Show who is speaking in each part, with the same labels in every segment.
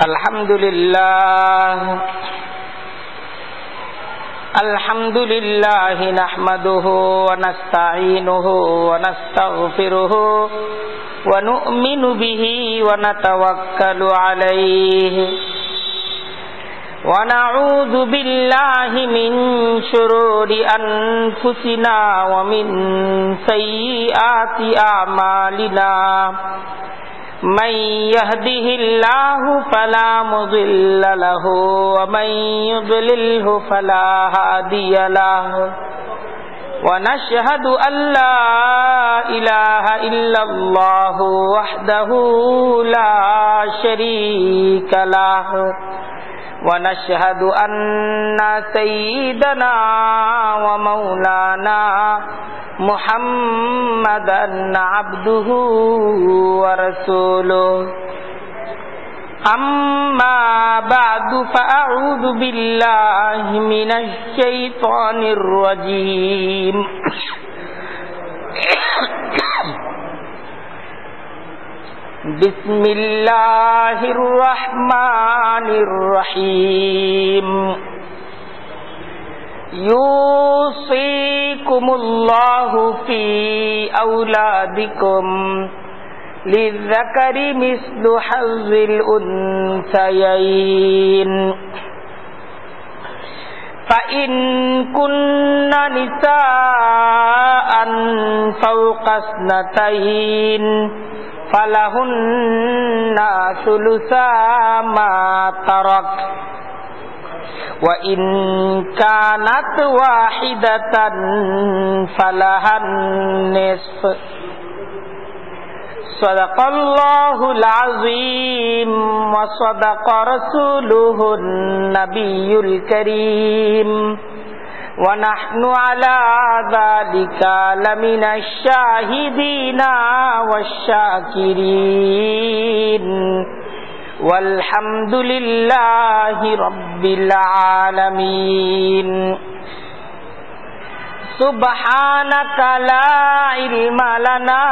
Speaker 1: Alhamdulillah nahmaduhu wa nasta'inuhu wa nastaghfiruhu wa nu'minu bihi wa natawakkalu alayhi wa na'udzu billahi min shururi anfusina wa min sayyiati a'malina. من يهده الله فلا مضل له ومن يضلله فلا هادي له ونشهد أن لا إله إلا الله وحده لا شريك له ونشهد أن سيدنا ومولانا محمدا عبده ورسوله أما بعد فأعوذ بالله من الشيطان الرجيم بسم الله الرحمن الرحيم يوصيكم الله في أولادكم للذكر مثل حظ الأنثيين فإن كن نساء فوق اثنتين فلهن ثلثا ما ترك وإن كانت واحدة فلها النصف صدق الله العظيم وصدق رسوله النبي الكريم ونحن على ذلك لمن الشاهدين والشاكرين والحمد لله رب العالمين سبحانك لا علم لنا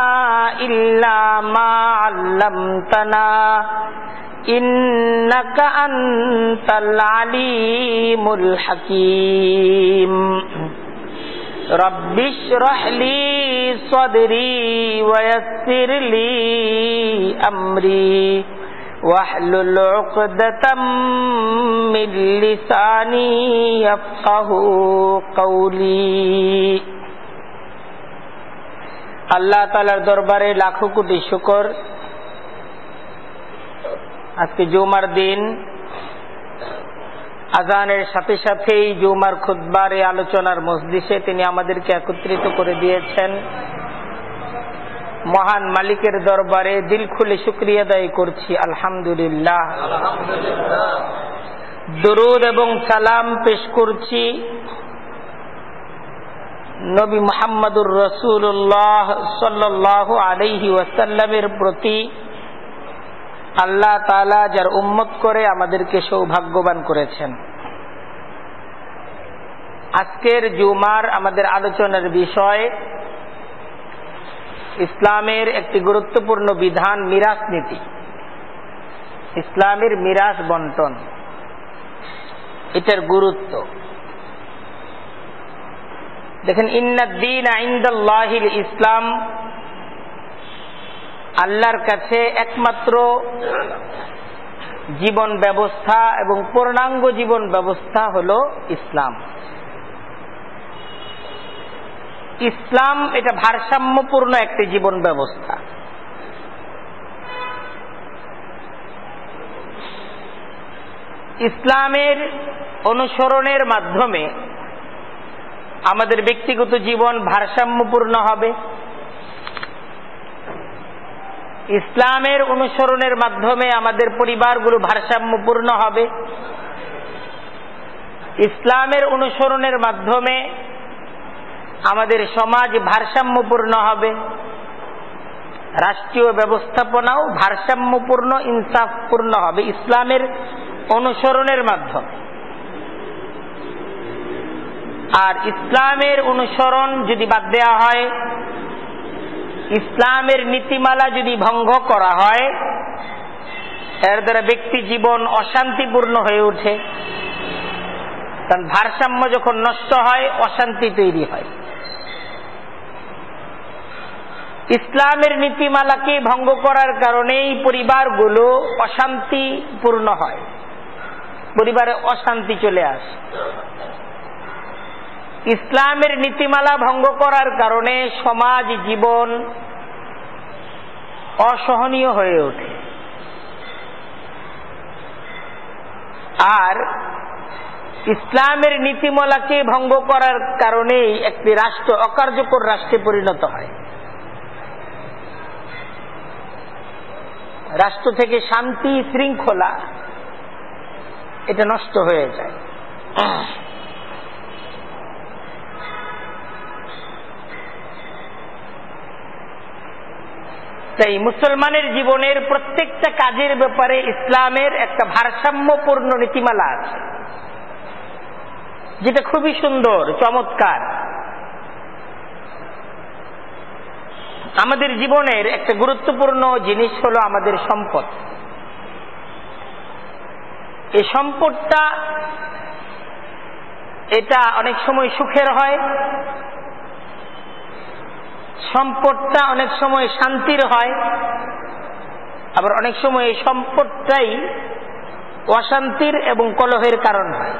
Speaker 1: إلا ما علمتنا إنك أنت العليم الحكيم رب اشرح لي صدري ويسر لي أمري واحلل عقدة من لساني يفقهوا قولي আল্লাহ তাআলার দরবারে লাখো কোটি শুকর। আজকে জুমার দিন আযানের সাথে সাথেই জুমার খুতবার এই আলোচনার মজলিসে তিনি আমাদেরকে একত্রিত করে দিয়েছেন। মহান মালিকের দরবারে দিল খুলে শুকরিয়া আদায় করছি, আলহামদুলিল্লাহ। দরুদ এবং সালাম পেশ করছি নবী মুহাম্মদুর রাসূলুল্লাহ সাল্লাল্লাহু আলাইহি ওয়াসাল্লামের প্রতি, আল্লাহ তাআলা যার উম্মত করে আমাদেরকে সৌভাগ্যবান করেছেন। আজকের জুমার আমাদের আলোচনার বিষয় ইসলামের একটি গুরুত্বপূর্ণ বিধান, মিরাস নীতি, ইসলামের মিরাস বন্টন, এটার গুরুত্ব। দেখেন, ইন্নাদ-দীনা ইনদাল্লাহিল ইসলাম, আল্লাহর কাছে একমাত্র জীবন ব্যবস্থা এবং পূর্ণাঙ্গ জীবন ব্যবস্থা হলো ইসলাম। ইসলাম এটা ভারসাম্যপূর্ণ একটি জীবন ব্যবস্থা। ইসলামের অনুসরণের মাধ্যমে আমাদের ব্যক্তিগত জীবন ভারসাম্যপূর্ণ হবে। ইসলামের অনুসরণের মাধ্যমে আমাদের পরিবারগুলো ভারসাম্যপূর্ণ হবে। ইসলামের অনুসরণের মাধ্যমে আমাদের সমাজ ভারসাম্যপূর্ণ হবে। রাষ্ট্রীয় ব্যবস্থাপনাও ভারসাম্যপূর্ণ, ইনসাফপূর্ণ হবে ইসলামের অনুসরণের মাধ্যমে। আর ইসলামের অনুসরণ যদি বাদ দেওয়া হয়, ইসলামের নীতিমালা যদি ভঙ্গ করা হয়, এর দ্বারা ব্যক্তি জীবন অশান্তিপূর্ণ হয়ে ওঠে, কারণ ভারসাম্য যখন নষ্ট হয় অশান্তি তৈরি হয়। ইসলামের নীতিমালাকে ভঙ্গ করার কারণেই পরিবারগুলো অশান্তিপূর্ণ হয়, পরিবারে অশান্তি চলে আসে। ইসলামের নীতিমালা ভঙ্গ করার কারণে সমাজ জীবন অসহনীয় হয়ে ওঠে। আর ইসলামের নীতিমালাকে ভঙ্গ করার কারণেই একটি রাষ্ট্র অকার্যকর রাষ্ট্রে পরিণত হয়। রাষ্ট্র থেকে শান্তি শৃঙ্খলা এটা নষ্ট হয়ে যায়। তাই মুসলমানের জীবনের প্রত্যেকটা কাজের ব্যাপারে ইসলামের একটা ভারসাম্যপূর্ণ নীতিমালা আছে, যেটা খুবই সুন্দর, চমৎকার। আমাদের জীবনের একটা গুরুত্বপূর্ণ জিনিস হলো আমাদের সম্পদ। এই সম্পদটা এটা অনেক সময় সুখের হয়, সম্পদটা অনেক সময় শান্তির হয়, আবার অনেক সময় এই সম্পদটাই অশান্তির এবং কলহের কারণ হয়।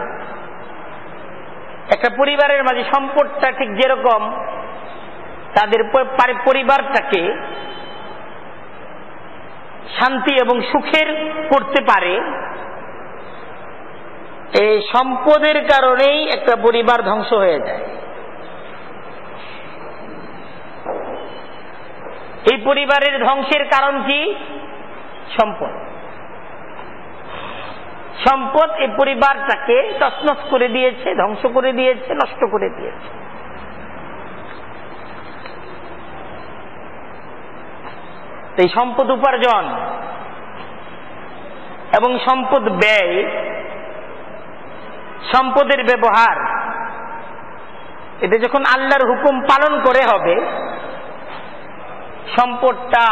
Speaker 1: একটা পরিবারের মাঝে সম্পদটা ঠিক যেরকম তাদের পরিবারটাকে শান্তি এবং সুখের করতে পারে, এই সম্পদের কারণেই একটা পরিবার ধ্বংস হয়ে যায়। এই পরিবারের ধ্বংসের কারণ কি? সম্পদ। সম্পদ এই পরিবারটাকে তছনছ করে দিয়েছে, ধ্বংস করে দিয়েছে, নষ্ট করে দিয়েছে। এই সম্পদ উপার্জন এবং সম্পদ ব্যয়, সম্পদের ব্যবহার, এটা যখন আল্লাহর হুকুম পালন করে হবে, সম্পদটা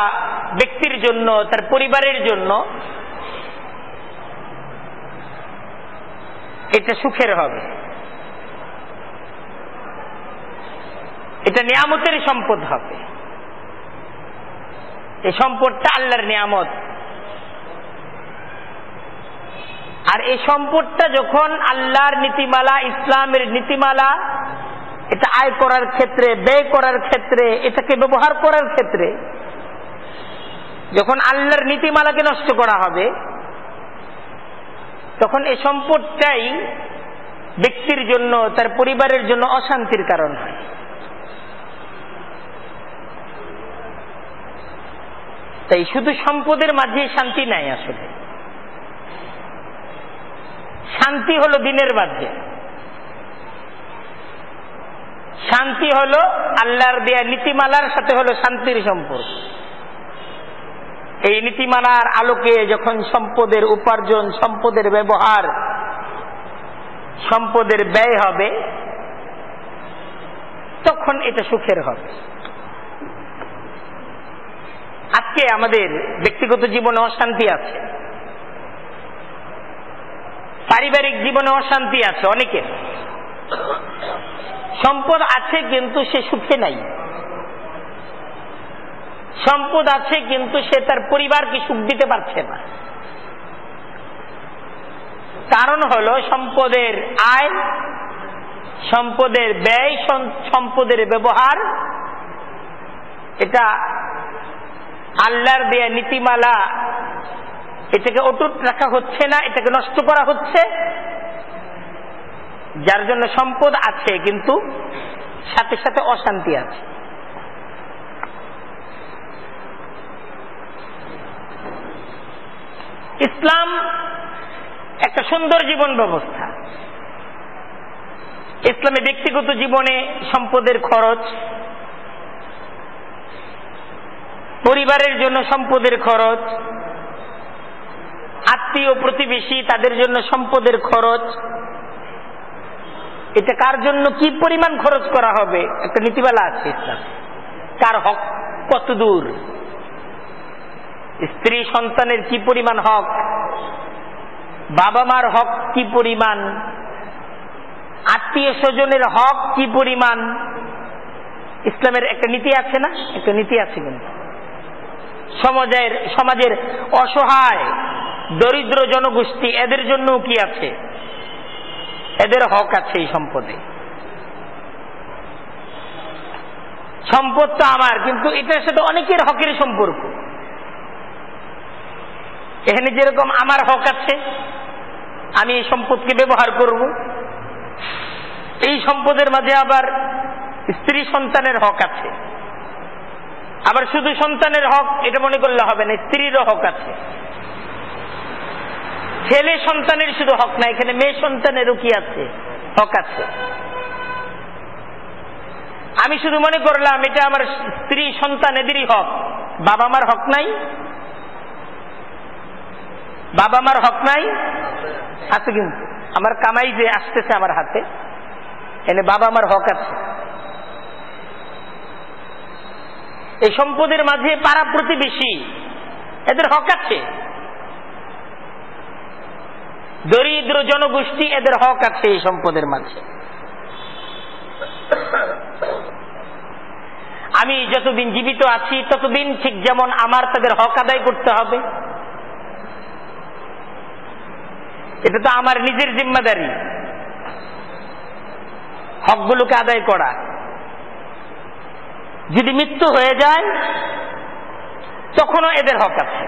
Speaker 1: ব্যক্তির জন্য, তার পরিবারের জন্য এটা সুখের হবে। এটা নিয়ামতের সম্পদ হবে। এই সম্পদটা আল্লাহর নিয়ামত। আর এই সম্পদটা যখন আল্লাহর নীতিমালা, ইসলামের নীতিমালা, এটা আয় করার ক্ষেত্রে, ব্যয় করার ক্ষেত্রে, এটাকে ব্যবহার করার ক্ষেত্রে যখন আল্লাহর নীতিমালাকে নষ্ট করা হবে, তখন এই সম্পদটাই ব্যক্তির জন্য, তার পরিবারের জন্য অশান্তির কারণ হয়। তাই শুধু সম্পদের মাঝে শান্তি নাই, আসলে শান্তি হলো দিনের মাঝে, শান্তি হলো আল্লাহর দেয়া নীতিমালার সাথে হলো শান্তির সম্পর্ক। এই নীতিমালার আলোকে যখন সম্পদের উপার্জন, সম্পদের ব্যবহার, সম্পদের ব্যয় হবে, তখন এটা সুখের হবে। আজকে আমাদের ব্যক্তিগত জীবনে অশান্তি আছে, পারিবারিক জীবনে অশান্তি আছে অনেকের। সম্পদ আছে কিন্তু সে সুখে নাই, সম্পদ আছে কিন্তু সে তার পরিবারকে সুখ দিতে পারছে না। কারণ হলো সম্পদের আয়, সম্পদের ব্যয়, সম্পদের ব্যবহার, এটা আল্লাহর দেয়া নীতিমালা, এটাকে অটুট রাখা হচ্ছে না, এটাকে নষ্ট করা হচ্ছে। যার জন্য সম্পদ আছে কিন্তু সাথে সাথে অশান্তি আছে। ইসলাম একটা সুন্দর জীবন ব্যবস্থা। ইসলামে ব্যক্তিগত জীবনে সম্পদের খরচ, পরিবারের জন্য সম্পদের খরচ, আত্মীয় প্রতিবেশী তাদের জন্য সম্পদের খরচ, এটা কার জন্য কি পরিমাণ খরচ করা হবে একটা নীতিমালা আছে ইসলাম। কার হক কত দূর, স্ত্রী সন্তানের কি পরিমাণ হক, বাবা মার হক কি পরিমাণ, আত্মীয় স্বজনের হক কি পরিমাণ। ইসলামের একটা নীতি আছে না? একটা নীতি আছে। কিন্তু সমাজের অসহায় দরিদ্র জনগোষ্ঠী, এদের জন্য কি আছে? এদের হক আছে এই সম্পদে। সম্পদ তো আমার, কিন্তু এটার সাথে অনেকের হকের সম্পর্ক। এখানে যেরকম আমার হক আছে, আমি এই সম্পদকে ব্যবহার করব, এই সম্পদের মাঝে আবার স্ত্রী সন্তানের হক আছে। আবার শুধু সন্তানের হক এটা মনে করলে হবে না, স্ত্রীরও হক আছে। ছেলে সন্তানের শুধু হক না, এখানে মেয়ে সন্তানেরও কি আছে? হক আছে। আমি শুধু মনে করলাম এটা আমার স্ত্রী সন্তান এদেরই হক, বাবা মার হক নাই? বাবা মার হক নাই? আছে। কিন্তু আমার কামাই যে আসতেছে আমার হাতে, এনে বাবা মার হক আছে। এই সম্পদের মাঝে পাড়া প্রতিবেশী এদের হক আছে, দরিদ্র জনগোষ্ঠী এদের হক আছে এই সম্পদের মাঝে। আমি যতদিন জীবিত আছি ততদিন ঠিক যেমন আমার তাদের হক আদায় করতে হবে। এটা তো আমার নিজের জিম্মাদারি, হকগুলোকে আদায় করা। যদি মৃত্যু হয়ে যায় তখনও এদের হক আছে।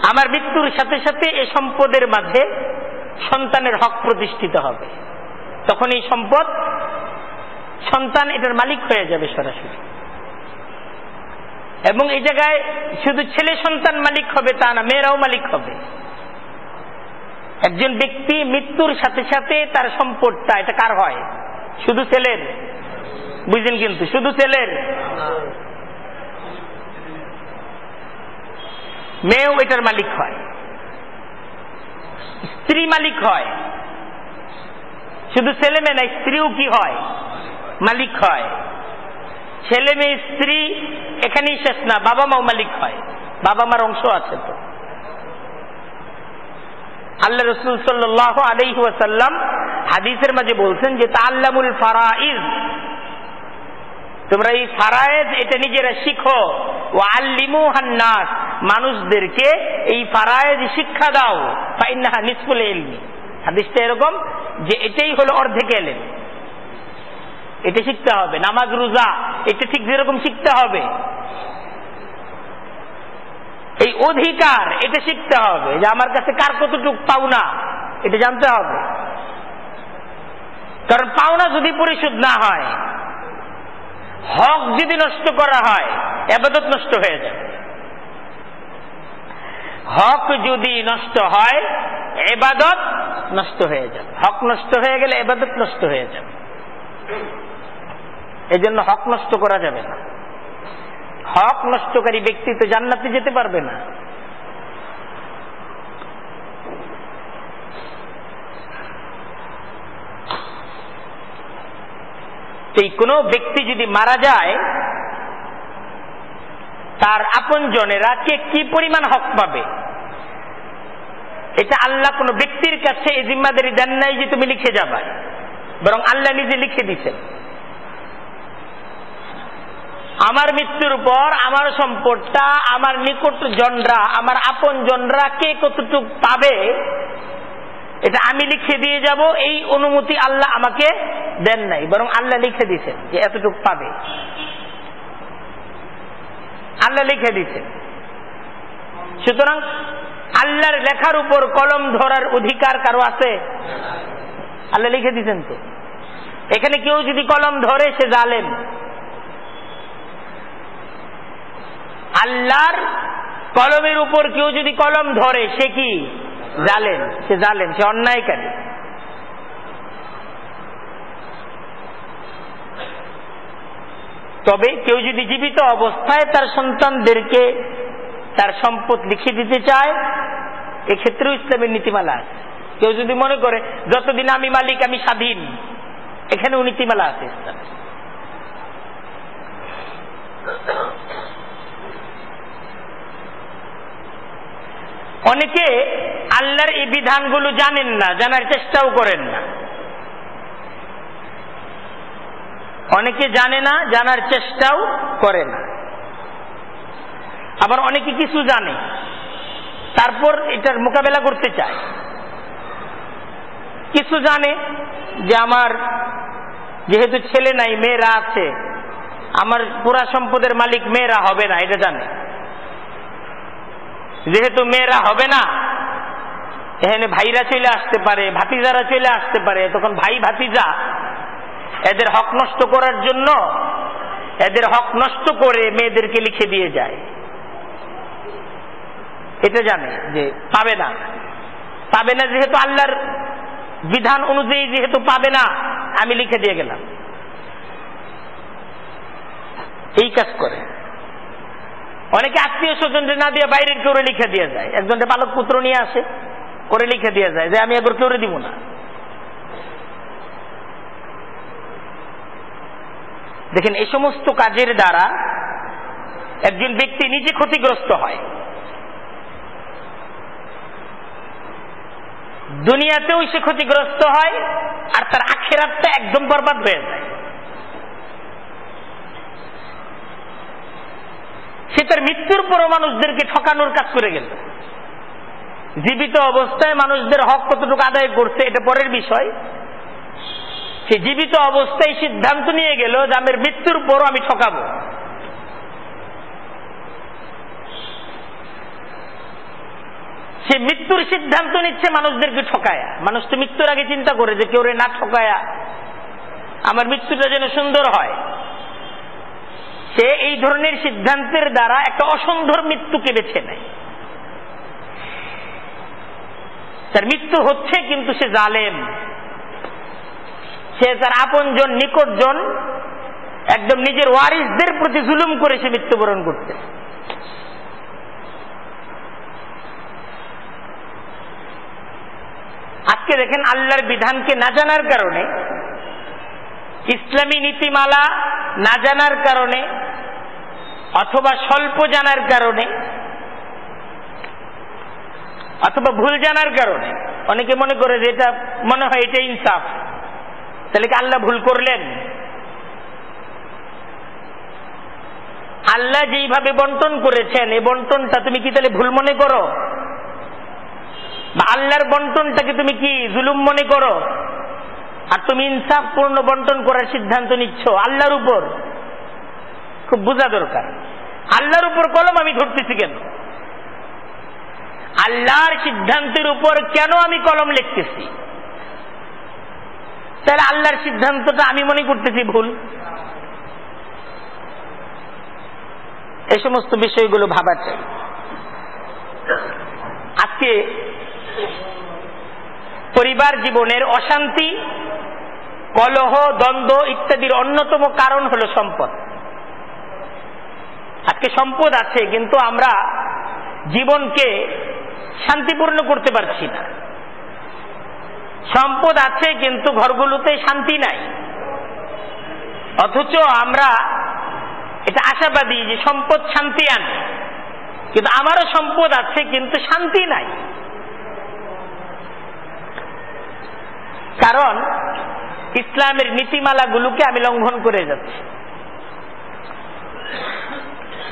Speaker 1: আমার মৃত্যুর সাথে সাথে এই সম্পদের মাঝে সন্তানের হক প্রতিষ্ঠিত হবে, তখন এই সম্পদ সন্তান এটার মালিক হয়ে যাবে সরাসরি। এবং এই জায়গায় শুধু ছেলে সন্তান মালিক হবে তা না, মেয়েরাও মালিক হবে। একজন ব্যক্তি মৃত্যুর সাথে সাথে তার সম্পদটা এটা কার হয়? শুধু ছেলের? বুঝলেন? কিন্তু শুধু ছেলের, মেয়েও এটার মালিক হয়, স্ত্রী মালিক হয়। শুধু ছেলে মেয়ে না, স্ত্রীও কি হয়? মালিক হয়। ছেলে মেয়ে স্ত্রী এখানেই শেষ না, বাবা মাও মালিক হয়, বাবা মার অংশ আছে। তো আল্লাহ রাসূল সাল্লাল্লাহু আলাইহি ওয়াসাল্লাম হাদিসের মাঝে বলছেন যে তাআল্লামুল ফারাইজ, তোমরা এই ফারায়েজ এটা নিজেরা শিখো, ওয়া আল্লিমুহান নাস, মানুষদেরকে এই ফারায়েজ শিক্ষা দাও, ফাইন্নাহা নিসফুল ইলমি। হাদিসটা এরকম যে এটাই হলো অর্ধেক ইলম, এটা শিখতে হবে। নামাজ রোজা এটা ঠিক যেরকম শিখতে হবে, এই অধিকার এটা শিখতে হবে, যে আমার কাছে কার কতটুক পাওনা এটা জানতে হবে। কারণ পাওনা যদি পরিশোধ না হয়, হক যদি নষ্ট করা হয়, ইবাদত নষ্ট হয়ে যাবে। হক যদি নষ্ট হয়, ইবাদত নষ্ট হয়ে যাবে। হক নষ্ট হয়ে গেলে ইবাদত নষ্ট হয়ে যাবে। এই জন্য হক নষ্ট করা যাবে না। হক নষ্টকারী ব্যক্তি তো জান্নাতে যেতে পারবে না। এই কোনো ব্যক্তি যদি মারা যায়, তার আপন জনেরা কে কি পরিমাণ হক পাবে, এটা আল্লাহ কোন ব্যক্তির কাছে এই জিম্মাদারি দেন নাই যে তুমি লিখে যাবা, বরং আল্লাহ নিজে লিখে দিচ্ছেন। আমার মৃত্যুর পর আমার সম্পদটা আমার নিকট জনরা, আমার আপন জনরা কে কতটুক পাবে, এটা আমি লিখে দিয়ে যাব, এই অনুমতি আল্লাহ আমাকে দেন নাই, বরং আল্লাহ লিখে দিয়েছেন যে এতটুক পাবে। আল্লাহ লিখে দিয়েছেন। সুতরাং আল্লাহর লেখার উপর কলম ধরার অধিকার কারো আছে? আল্লাহ লিখে দিয়েছেন। তো এখানে কেউ যদি কলম ধরে সে জালেম। আল্লাহর কলমের উপর কেউ যদি কলম ধরে সে কি? জালেম। সে জালেম, সে অন্যায়কারী। তবে কেউ যদি জীবিত অবস্থায় তার সন্তানদেরকে তার সম্পদ লিখে দিতে চায়, এক্ষেত্রেও ইসলামের নীতিমালা আছে। কেউ যদি মনে করে যতদিন আমি মালিক আমি স্বাধীন, এখানেও নীতিমালা আছে ইসলাম। অনেকে আল্লাহর এই বিধানগুলো জানেন না, জানার চেষ্টাও করেন না। অনেকে জানে না, জানার চেষ্টাও করে না। আবার অনেকে কিছু জানে, তারপর এটার মোকাবেলা করতে চায়। কিছু জানে যে আমার যেহেতু ছেলে নাই, মেয়েরা আছে, আমার পুরা সম্পদের মালিক মেয়েরা হবে না, এটা জানে। যেহেতু মেয়েরা হবে না, এখানে ভাইরা চলে আসতে পারে, ভাতিজারা চলে আসতে পারে, তখন ভাই ভাতিজা এদের হক নষ্ট করার জন্য এদের হক নষ্ট করে মেয়েদেরকে লিখে দিয়ে যায়। এটা জানে যে পাবে না, পাবে না, যেহেতু আল্লাহর বিধান অনুযায়ী যেহেতু পাবে না, আমি লিখে দিয়ে গেলাম। এই কাজ করে অনেকে আত্মীয় স্বজনকে না দিয়ে বাইরের কেউ লিখে দিয়ে যায়। একজনকে বালক পুত্র নিয়ে আসে, করে লিখে দিয়ে যায় যে আমি একবার কেউ দিব না। দেখেন, এই সমস্ত কাজের দ্বারা একজন ব্যক্তি নিজে ক্ষতিগ্রস্ত হয়, দুনিয়াতেও সে ক্ষতিগ্রস্ত হয়, আর তার আখিরাতটা একদম বরবাদ হয়ে যায়। সে তার মৃত্যুর পরও মানুষদেরকে ঠকানোর কাজ করে গেল। জীবিত অবস্থায় মানুষদের হক কতটুকু আদায় করছে এটা পরের বিষয়। সে জীবিত অবস্থায় সিদ্ধান্ত নিয়ে গেল যে আমার মৃত্যুর পরও আমি ঠকাবো। সে মৃত্যুর সিদ্ধান্ত নিচ্ছে মানুষদেরকে ঠকায়া। মানুষ তো মৃত্যুর আগে চিন্তা করে যে কেউ না ঠকায়া আমার মৃত্যুটা যেন সুন্দর হয়। সে এই ধরনের সিদ্ধান্তের দ্বারা একটা অসুন্দর মৃত্যুকে বেছে নেয়। তার মৃত্যু হচ্ছে, কিন্তু সে জালেম। সে তার আপনজন, নিকটজন, একদম নিজের ওয়ারিসদের প্রতি জুলুম করে সে মৃত্যুবরণ করতে। আজকে দেখেন, আল্লাহর বিধানকে না জানার কারণে, ইসলামী নীতিমালা না জানার কারণে, অথবা স্বল্প জানার কারণে, অথবা ভুল জানার কারণে অনেকে মনে করে যে এটা মনে হয় এটা ইনসাফ। তাহলে কি আল্লাহ ভুল করলেন? আল্লাহ যেইভাবে বন্টন করেছেন, এই বন্টনটা তুমি কি তাহলে ভুল মনে করো? বা আল্লাহর বন্টনটাকে তুমি কি জুলুম মনে করো? আর তুমি ইনসাফপূর্ণ বন্টন করার সিদ্ধান্ত নিচ্ছ আল্লাহর উপর। খুব বোঝা দরকার, আল্লাহর উপর কলম আমি ধরতেছি কেন? আল্লাহর সিদ্ধান্তের উপর কেন আমি কলম লিখতেছি? তাহলে আল্লাহর সিদ্ধান্তটা আমি মনে করতেছি ভুল। এই সমস্ত বিষয়গুলো ভাবা চাই। আজকে পরিবার জীবনের অশান্তি, কলহ, দ্বন্দ্ব ইত্যাদির অন্যতম কারণ হলো সম্পদ। আজকে সম্পদ আছে, কিন্তু আমরা জীবনকে শান্তিপূর্ণ করতে পারছি না। সম্পদ আছে, কিন্তু ঘরগুলোতে শান্তি নাই। অথচ আমরা এটা আশাবাদী যে সম্পদ শান্তি আনে, কিন্তু আমারও সম্পদ আছে, কিন্তু শান্তি নাই। কারণ ইসলামের নীতিমালাগুলোকে আমি লঙ্ঘন করে যাচ্ছি।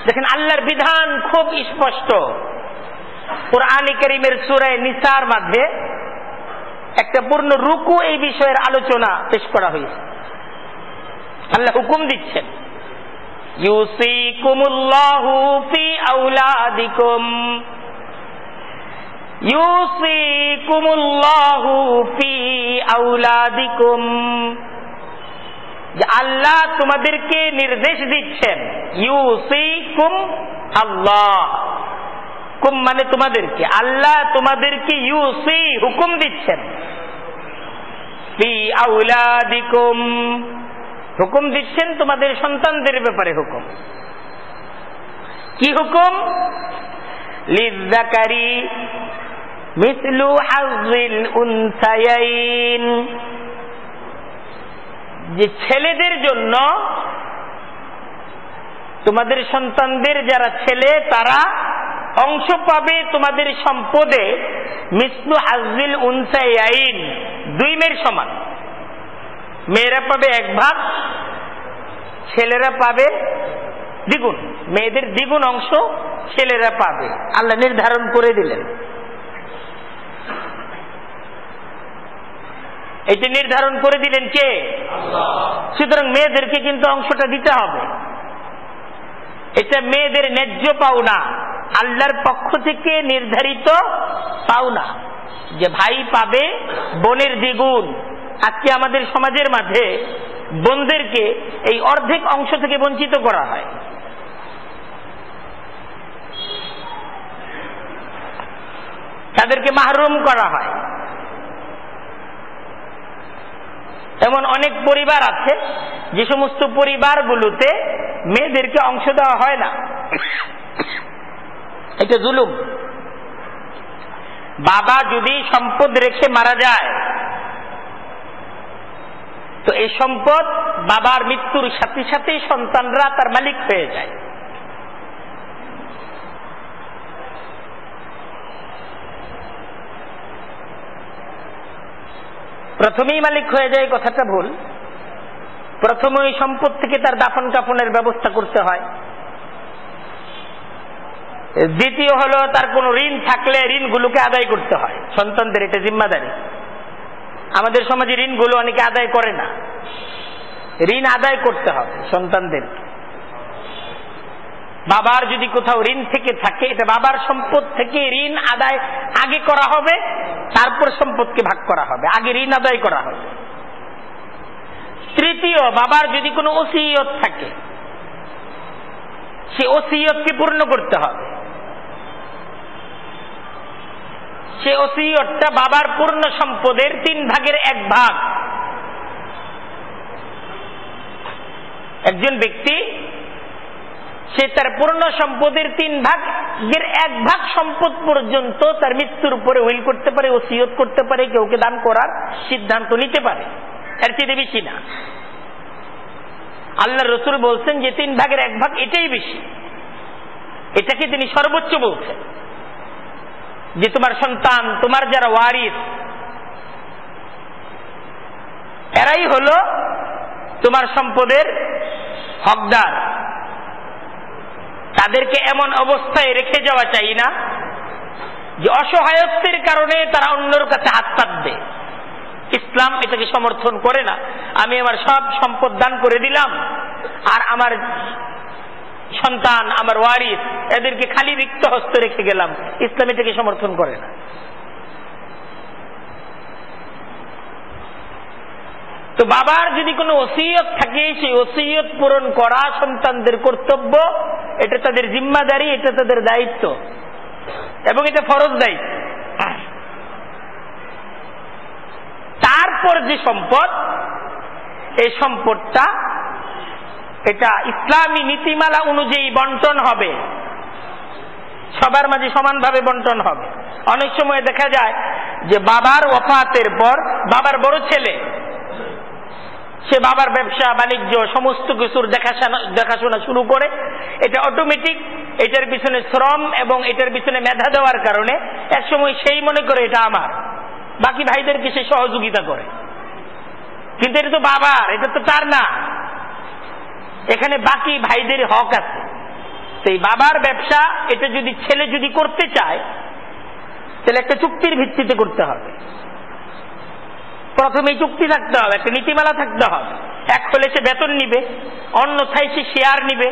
Speaker 1: দেখেন, আল্লাহর বিধান খুব স্পষ্ট। কুরআনে কারীমের সূরা নিসার মধ্যে একটা পূর্ণ রুকু এই বিষয়ের আলোচনা পেশ করা হয়েছে। আল্লাহ হুকুম দিচ্ছেন, ইউসিকুমুল্লাহু ফি আওলাদিকুম, ইউসিকুমুল্লাহু ফি আওলাদিকুম, যে আল্লাহ তোমাদেরকে নির্দেশ দিচ্ছেন। ইউসিকুম, আল্লাহ, কুম মানে তোমাদেরকে, আল্লাহ তোমাদেরকে ইউসি হুকুম দিচ্ছেন। ফি আওলাদিকুম, হুকুম দিচ্ছেন তোমাদের সন্তানদের ব্যাপারে। হুকুম কি হুকুম? লিযযাকারি মিসলু হাযিল উনসায়াইন, যে ছেলেদের জন্য, তোমাদের সন্তানদের যারা ছেলে তারা অংশ পাবে তোমাদের সম্পদে মিসলু হাজ্জিল উনসায়াইন, 2 মেয়ের সমান। মেয়েরা পাবে 1 ভাগ, ছেলেরা পাবে দ্বিগুণ। মেয়েদের দ্বিগুণ অংশ ছেলেরা পাবে, আল্লাহ নির্ধারণ করে দিলেন। এটি নির্ধারণ করে দিলেন কে? আল্লাহ। সুতরাং মেয়েদেরকে কিন্তু অংশটা দিতে হবে। এটা মেয়েদের ন্যায্য পাওনা, আল্লাহর পক্ষ থেকে নির্ধারিত পাওনা, যে ভাই পাবে বোনের দ্বিগুণ। আজকে আমাদের সমাজের মাঝে বোনদেরকে এই অর্ধেক অংশ থেকে বঞ্চিত করা হয়। তাদেরকে মাহরুম করা হয়। এমন অনেক পরিবার আছে যে সমস্ত পরিবারগুলোতে মেয়েদেরকে অংশ দেওয়া হয় না। এটা জুলুম। বাবা যদি সম্পদ রেখে মারা যায় তো এই সম্পদ বাবার মৃত্যুর সাথে সাথে সন্তানরা তার মালিক হয়ে যায়। প্রথমেই মালিক হয়ে যায়, কথাটা ভুল। প্রথমে ওই সম্পদ থেকে তার দাফন কাফনের ব্যবস্থা করতে হয়। দ্বিতীয় হলো তার কোনো ঋণ থাকলে ঋণগুলোকে আদায় করতে হয় সন্তানদের, এটা জিম্মাদারি। আমাদের সমাজে ঋণগুলো অনেকে আদায় করে না, ঋণ আদায় করতে হবে সন্তানদের। বাবার যদি কোথাও ঋণ থেকে থাকে, এটা বাবার সম্পদ থেকে ঋণ আদায় আগে করা হবে, তারপর সম্পদকে ভাগ করা হবে, আগে ঋণ আদায় করা হবে। তৃতীয়, বাবার যদি কোনো ওসিয়ত থাকে সে ওসিয়তকে পূর্ণ করতে হবে। সে ওসিয়তটা বাবার পূর্ণ সম্পদের 3 ভাগের 1 ভাগ। একজন ব্যক্তি সে তার পূর্ণ সম্পদের 3 ভাগের 1 ভাগ সম্পদ পর্যন্ত তার মৃত্যুর উপরে উইল করতে পারে, ওসিয়ত করতে পারে, কেউকে দান করার সিদ্ধান্ত নিতে পারে, এর চেয়ে বেশি না। আল্লাহর রাসূল বলছেন যে 3 ভাগের 1 ভাগ এটাই বেশি, এটাকে তিনি সর্বোচ্চ বলছেন। যে তোমার সন্তান, তোমার যারা ওয়ারিস, এরাই হলো তোমার সম্পদের হকদার। তাদেরকে এমন অবস্থায় রেখে যাওয়া চাই না যে অসহায়ত্বের কারণে তারা অন্যের কাছে হাত পাতবে। ইসলাম এটাকে সমর্থন করে না। আমি আমার সব সম্পদ দান করে দিলাম আর আমার সন্তান, আমার ওয়ারিস, এদেরকে খালি রিক্ত হস্ত রেখে গেলাম, ইসলাম এটাকে সমর্থন করে না। তো বাবার যদি কোনো ওসিয়ত থাকে, সেই ওসিয়ত পূরণ করা সন্তানদের কর্তব্য, এটা তাদের জিম্মাদারি, এটা তাদের দায়িত্ব, এবং এটা ফরজ দায়িত্ব। তারপর যে সম্পদ, এই সম্পদটা এটা ইসলামী নীতিমালা অনুযায়ী বন্টন হবে, সবার মাঝে সমানভাবে বন্টন হবে। অনেক সময় দেখা যায় যে বাবার ওফাতের পর বাবার বড় ছেলে, সে বাবার ব্যবসা বাণিজ্য সমস্ত কিছুর দেখাশোনা শুরু করে। এটা অটোমেটিক, এটার পিছনে শ্রম এবং এটার পিছনে মেধা দেওয়ার কারণে একসময় সেই মনে করে এটা আমার, বাকি ভাইদেরকে সে সহযোগিতা করে। কিন্তু এটা তো বাবার, এটা তো তার না, এখানে বাকি ভাইদের হক আছে। সেই বাবার ব্যবসা এটা যদি ছেলে যদি করতে চায় তাহলে একটা চুক্তির ভিত্তিতে করতে হবে। প্রথমে চুক্তি থাকতে হবে, একটা নীতিমালা থাকতে হবে। এক হলে সে বেতন নিবে, অন্যথায় সে শেয়ার নিবে,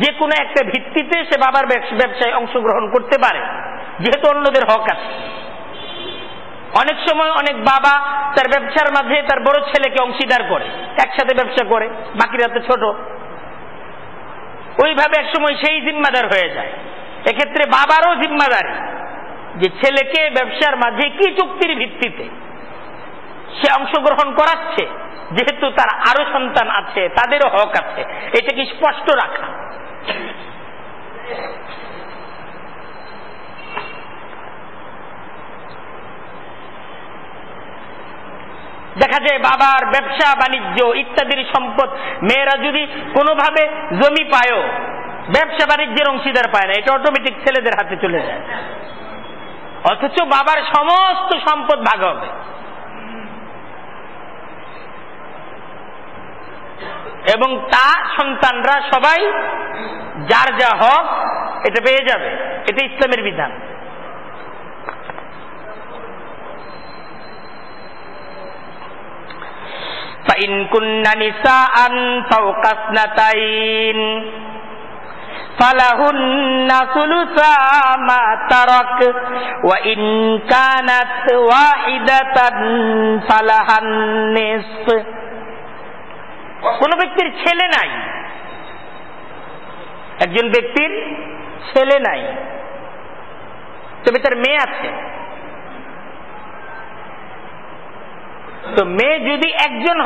Speaker 1: যে কোনো একটা ভিত্তিতে সে বাবার ব্যবসায় অংশগ্রহণ করতে পারে, যেহেতু অন্যদের হক আছে। অনেক সময় অনেক বাবা তার ব্যবসার মাঝে তার বড় ছেলেকে অংশীদার করে, একসাথে ব্যবসা করে, বাকিরা তো ছোট, ওইভাবে একসময় সেই জিম্মাদার হয়ে যায়। এক্ষেত্রে বাবারও জিম্মাদারি যে ছেলেকে ব্যবসার মাঝে কি চুক্তির ভিত্তিতে সে অংশগ্রহণ করাচ্ছে, যেহেতু তার আরো সন্তান আছে, তাদেরও হক আছে, এটাকে স্পষ্ট রাখা। দেখা যায় বাবার ব্যবসা বাণিজ্য ইত্যাদির সম্পদ, মেয়েরা যদি কোনোভাবে জমি পায়ও ব্যবসা বাণিজ্যের অংশীদার পায় না, এটা অটোমেটিক ছেলেদের হাতে চলে যায়। অথচ বাবার সমস্ত সম্পদ ভাগ হবে এবং তা সন্তানরা সবাই যার যা হক এটা পেয়ে যাবে। এটা ইসলামের বিধান। فإن كن نساء فوق اثنتين فلهن ثلثا ما ترك وإن كانت واحدة فلها النصف। কোন ব্যক্তির ছেলে নাই, একজন ব্যক্তির ছেলে নাই, তবে তার মেয়ে আছে। তো মেয়ে যদি একজন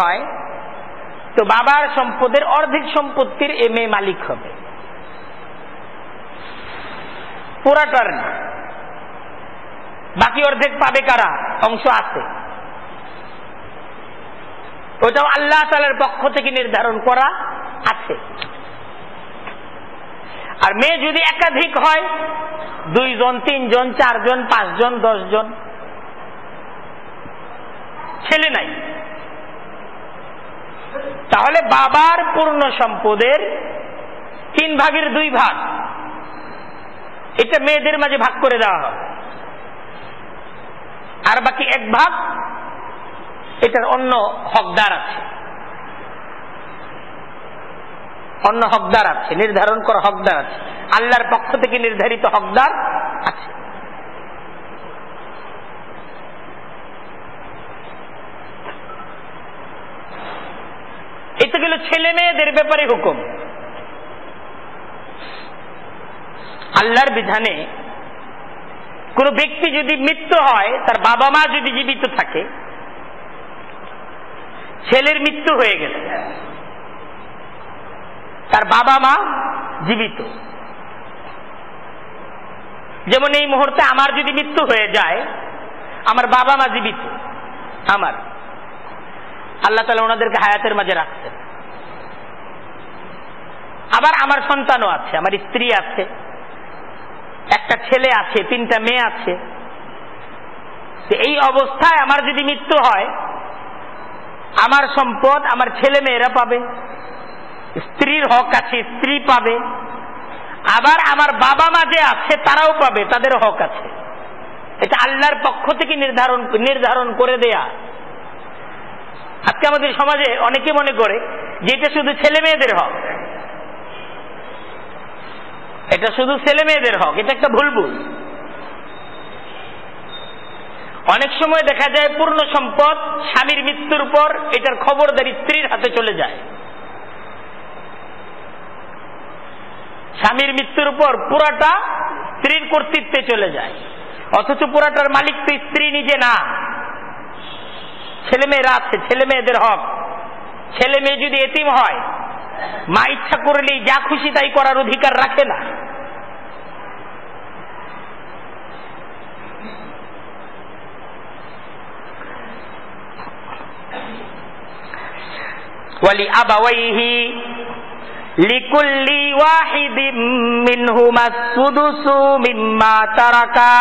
Speaker 1: হয় তো বাবার সম্পদের অর্ধেক সম্পত্তির এ মেয়ে মালিক হবে, পুরাটার না। বাকি অর্ধেক পাবে কারা? অংশ আছে, ওটাও আল্লাহ তাআলার পক্ষ থেকে নির্ধারণ করা আছে। আর মেয়ে যদি একাধিক হয়, 2 জন 3 জন 4 জন 5 জন 10 জন, ছেলে নাই, তাহলে বাবার পূর্ণ সম্পদের 3 ভাগের 2 ভাগ এটা মেয়েদের মাঝে ভাগ করে দেওয়া হবে, আর বাকি 1 ভাগ এটার অন্য হকদার আছে, নির্ধারণ করা হকদার আছে, আল্লাহর পক্ষ থেকে নির্ধারিত হকদার আছে। এটা গেল ছেলে মেয়েদের ব্যাপারে হুকুম। আল্লাহর বিধানে কোন ব্যক্তি যদি মৃত্যু হয়, তার বাবা মা যদি জীবিত থাকে, ছেলের মৃত্যু হয়ে গেছে, তার বাবা মা জীবিত। যেমন এই মুহূর্তে আমার যদি মৃত্যু হয়ে যায়, আমার বাবা মা জীবিত, আমার আল্লাহ তাআলা ওনাদেরকে হায়াতের মাঝে রাখছেন। আবার আমার সন্তানও আছে, আমার স্ত্রী আছে, একটা ছেলে আছে, 3টা মেয়ে আছে। এই অবস্থায় আমার যদি মৃত্যু হয়, আমার সম্পদ আমার ছেলে মেয়েরা পাবে, স্ত্রীর হক আছে, স্ত্রী পাবে, আবার আমার বাবা মা যে আছে তারাও পাবে, তাদের হক আছে। এটা আল্লাহর পক্ষ থেকে নির্ধারণ করে দেয়া। আজকে আমাদের সমাজে অনেকে মনে করে যে এটা শুধু ছেলে মেয়েদের হক, এটা শুধু ছেলে মেয়েদের হক। এটা একটা ভুল। অনেক সময় দেখা যায় পূর্ণ সম্পদ স্বামীর মৃত্যুর পর এটার খবরদারি স্ত্রীর হাতে চলে যায়। স্বামীর মৃত্যুর পর পুরাটা স্ত্রীর কর্তৃত্বে চলে যায়, অথচ পুরাটার মালিক তো স্ত্রী নিজে না, ছেলে মেয়েরা আছে, ছেলে মেয়েদের হক। ছেলে মেয়ে যদি এতিম হয়, মা ইচ্ছা করলেই যা খুশি তাই করার অধিকার রাখে না। ওয়ালি আবাওয়াইহি লিকুল্লি ওয়াহিদিম মিনহুমা সুদুসু মিম্মা তারাকা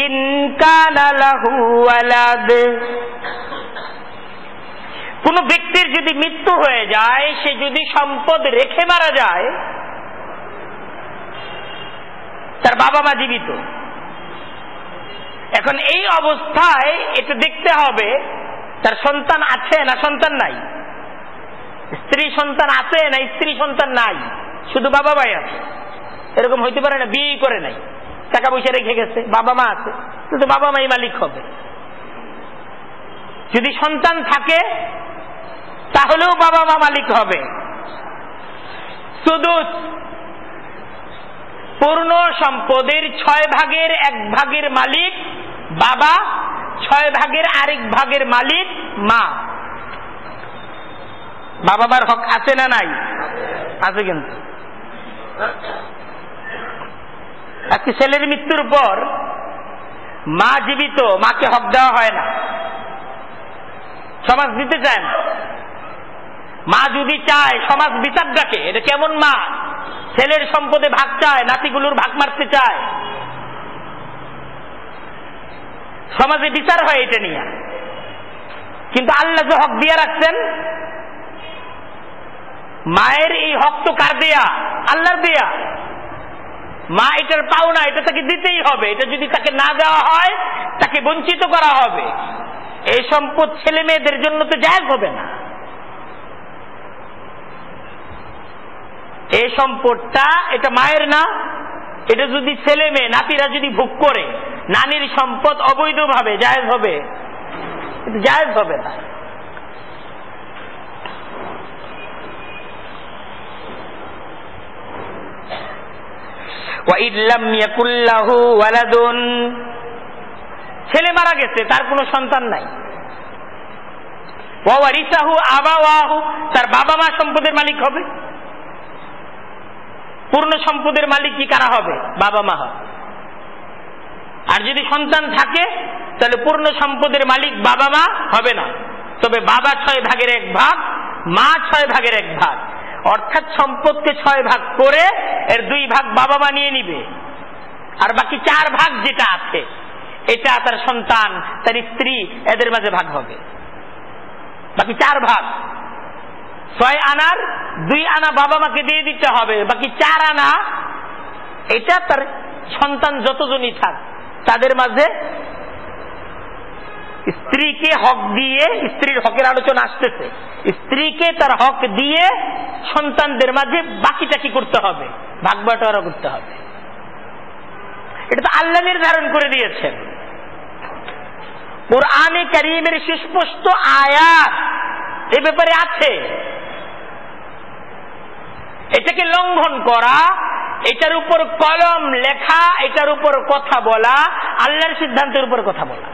Speaker 1: ইন কানা লাহু ওয়ালাদ। কোন ব্যক্তির যদি মৃত্যু হয়ে যায়, সে যদি সম্পদ রেখে মারা যায়, তার বাবা মা জীবিত। এখন এই অবস্থায় এটা দেখতে হবে তার সন্তান আছে না সন্তান নাই, স্ত্রী সন্তান আছে না স্ত্রী সন্তান নাই, শুধু বাবা মাই আছে। এরকম হইতে পারে না বিয়ে করে নাই, টাকা পয়সা রেখে গেছে, বাবা মা আছে, কিন্তু বাবা মাই মালিক হবে। যদি সন্তান থাকে তাহলেও বাবা মা মালিক হবে। শুধু পূর্ণ সম্পদের 6 ভাগের 1 ভাগের মালিক বাবা, 6 ভাগের আরেক ভাগের মালিক মা। বাবা মার হক আছে না নাই? আছে। কিন্তু আজকে ছেলের মৃত্যুর পর মা জীবিত, মাকে হক দেওয়া হয় না, সমাজ দিতে চায় না। মা যদি চায় সমাজ বিচার ডাকে, এটা কেমন মা? ছেলের সম্পদে ভাগ চায়, নাতিগুলোর ভাগ মারতে চায়, সমাজে বিচার হয় এটা নিয়ে। কিন্তু আল্লাহ যে হক দিয়ে রাখছেন, মায়ের এই হক তো কার দেয়া? আল্লাহর দেয়া। মা এটার পাওনা, এটা তাকে দিতেই হবে। এটা যদি তাকে না দেওয়া হয় তাকে বঞ্চিত করা হবে। এই সম্পদ ছেলে মেয়েদের জন্য তো জায়েজ হবে না। এই সম্পদটা এটা মায়ের না, এটা যদি ছেলে মেয়ে নাতিরা যদি ভোগ করে, নানির সম্পদ অবৈধভাবে জায়েজ হবে? জায়েজ হবে না। ছেলে মারা গেছে, তার কোনো সন্তান নাই, তার বাবা মা সম্পদের মালিক হবে। পূর্ণ সম্পদের মালিক কি কারা হবে? বাবা মা হবে। আর যদি সন্তান থাকে তাহলে পূর্ণ সম্পদের মালিক বাবা মা হবে না, তবে বাবা 6 ভাগের 1 ভাগ, মা 6 ভাগের 1 ভাগ। অর্থাৎ সম্পদকে 6 ভাগ করে এর 2 ভাগ বাবা মা নিয়ে নিবে, আর বাকি 4 ভাগ যেটা আছে এটা তার সন্তান, তার স্ত্রী, এদের মাঝে ভাগ হবে। বাকি 4 ভাগ, 6 আনার 2 আনা বাবা মাকে দিয়ে দিতে হবে, বাকি 4 আনা এটা তার সন্তান যতজনই থাক তাদের মাঝে। স্ত্রীকে হক দিয়ে, স্ত্রীর হকের আলোচনা আসতেছে, স্ত্রীকে তার হক দিয়ে সন্তানদের মাঝে বাকিটা কি করতে হবে? ভাগ বাটোয়ারা করতে হবে। এটা তো আল্লাহ নির্ধারণ করে দিয়েছেন। কুরআনে কারীমের সুস্পষ্ট আয়াত এ ব্যাপারে আছে। এটাকে লঙ্ঘন করা, এটার উপর কলম লেখা, এটার উপর কথা বলা, আল্লাহর সিদ্ধান্তের উপর কথা বলা।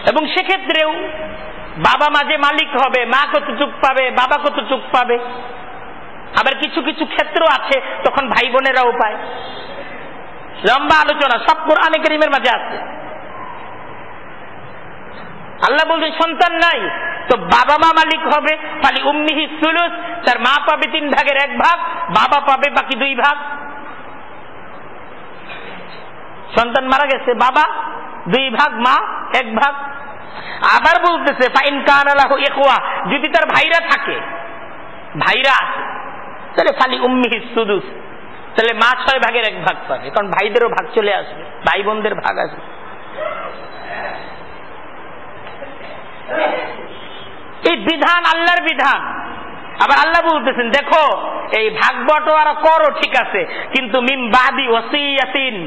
Speaker 1: এবং সেক্ষেত্রেও বাবা মাঝে মালিক হবে, মা কতটুক পাবে, বাবা কতটুক পাবে। আবার কিছু কিছু ক্ষেত্র আছে তখন ভাই বোনেরাও পায়। লম্বা আলোচনা, সব কোরআনে কারীমের মাঝে আছে। আল্লাহ বলছেন সন্তান নাই তো বাবা মা মালিক হবে, ফালি উম্মিহি সুলুস, তার মা পাবে 3 ভাগের 1 ভাগ, বাবা পাবে বাকি 2 ভাগ। সন্তান মারা গেছে, বাবা 2 ভাগ, মা 1 ভাগ। আবার বলতেছে ফাইন কানা লাহু ইখওয়া, যদি তার ভাইরা থাকে, ভাইরা আছে, তাহলে ফালি উম্মিহি সুদুস, তাহলে মা 6 ভাগের 1 ভাগ পাবে, কারণ ভাইদেরও ভাগ চলে আসবে, ভাই বোনদের ভাগ আসবে। এই বিধান আল্লাহর বিধান। আবার আল্লাহ বলতেছেন দেখো এই ভাগ বটোয়ারা করো ঠিক আছে, কিন্তু মিন বাদি ওসিয়াতিন,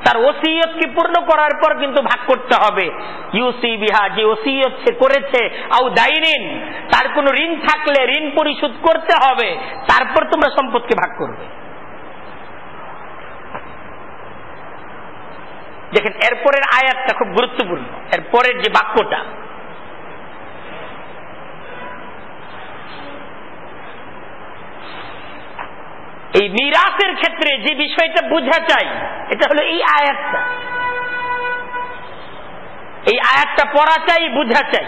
Speaker 1: তার ওসিয়তকে পূর্ণ করার পর কিন্তু ভাগ করতে হবে। ইউসি বিহা, যে ওসিয়ত সে করেছে, আও দাইনিন, তার কোনো ঋণ থাকলে ঋণ পরিশোধ করতে হবে, তারপর তোমরা সম্পদকে ভাগ করবে। দেখেন এরপরের আয়াতটা খুব গুরুত্বপূর্ণ, এরপরের যে বাক্যটা, এই মিরাসের ক্ষেত্রে যে বিষয়টা বোঝা চাই এটা হলো এই আয়াতটা। এই আয়াতটা পড়া চাই, বোঝা চাই।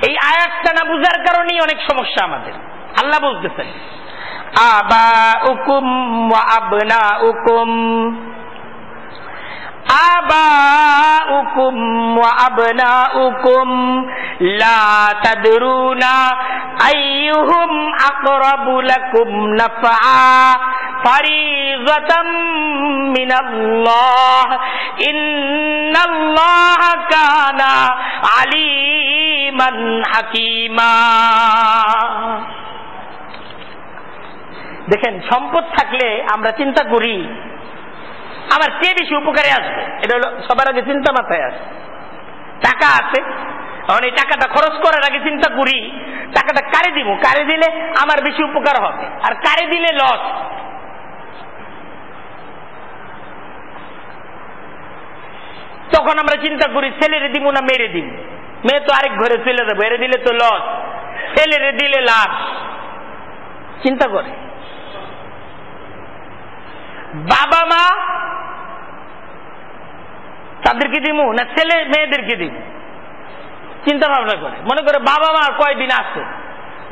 Speaker 1: এই আয়াতটা না বুঝার কারণেই অনেক সমস্যা আমাদের। আল্লাহ বলতেছেন আবাউকুম ওয়া আবনাউকুম, আবাউকুম ওয়া আবনাউকুম লা তাদরুনা আইয়ুহুম আকরাবু লাকুম নাফআ ফারিযাতাম মিনাল্লাহ ইন্নাল্লাহা কানা আলিমান হাকীমা। দেখেন সম্পদ থাকলে আমরা চিন্তা করি আমার কে বেশি উপকারে আসবে, এটা হলো সবার আগে চিন্তা মাথায় আসে। টাকা আছে, এখন এই টাকাটা খরচ করার আগে চিন্তা করি টাকাটা কারে দিব, কারে দিলে আমার বেশি উপকার হবে, আর কারে দিলে লস। তখন আমরা চিন্তা করি ছেলেরে দিব না মেরে দিব, মেয়ে তো আরেক ঘরে চলে যাবো, এরে দিলে তো লস, ছেলেরে দিলে লাভ। চিন্তা করে বাবা মা তাদেরকে দিব না ছেলে মেয়েদেরকে দিব? চিন্তা ভাবনা করে, মনে করে বাবা মা কয়দিন আছে,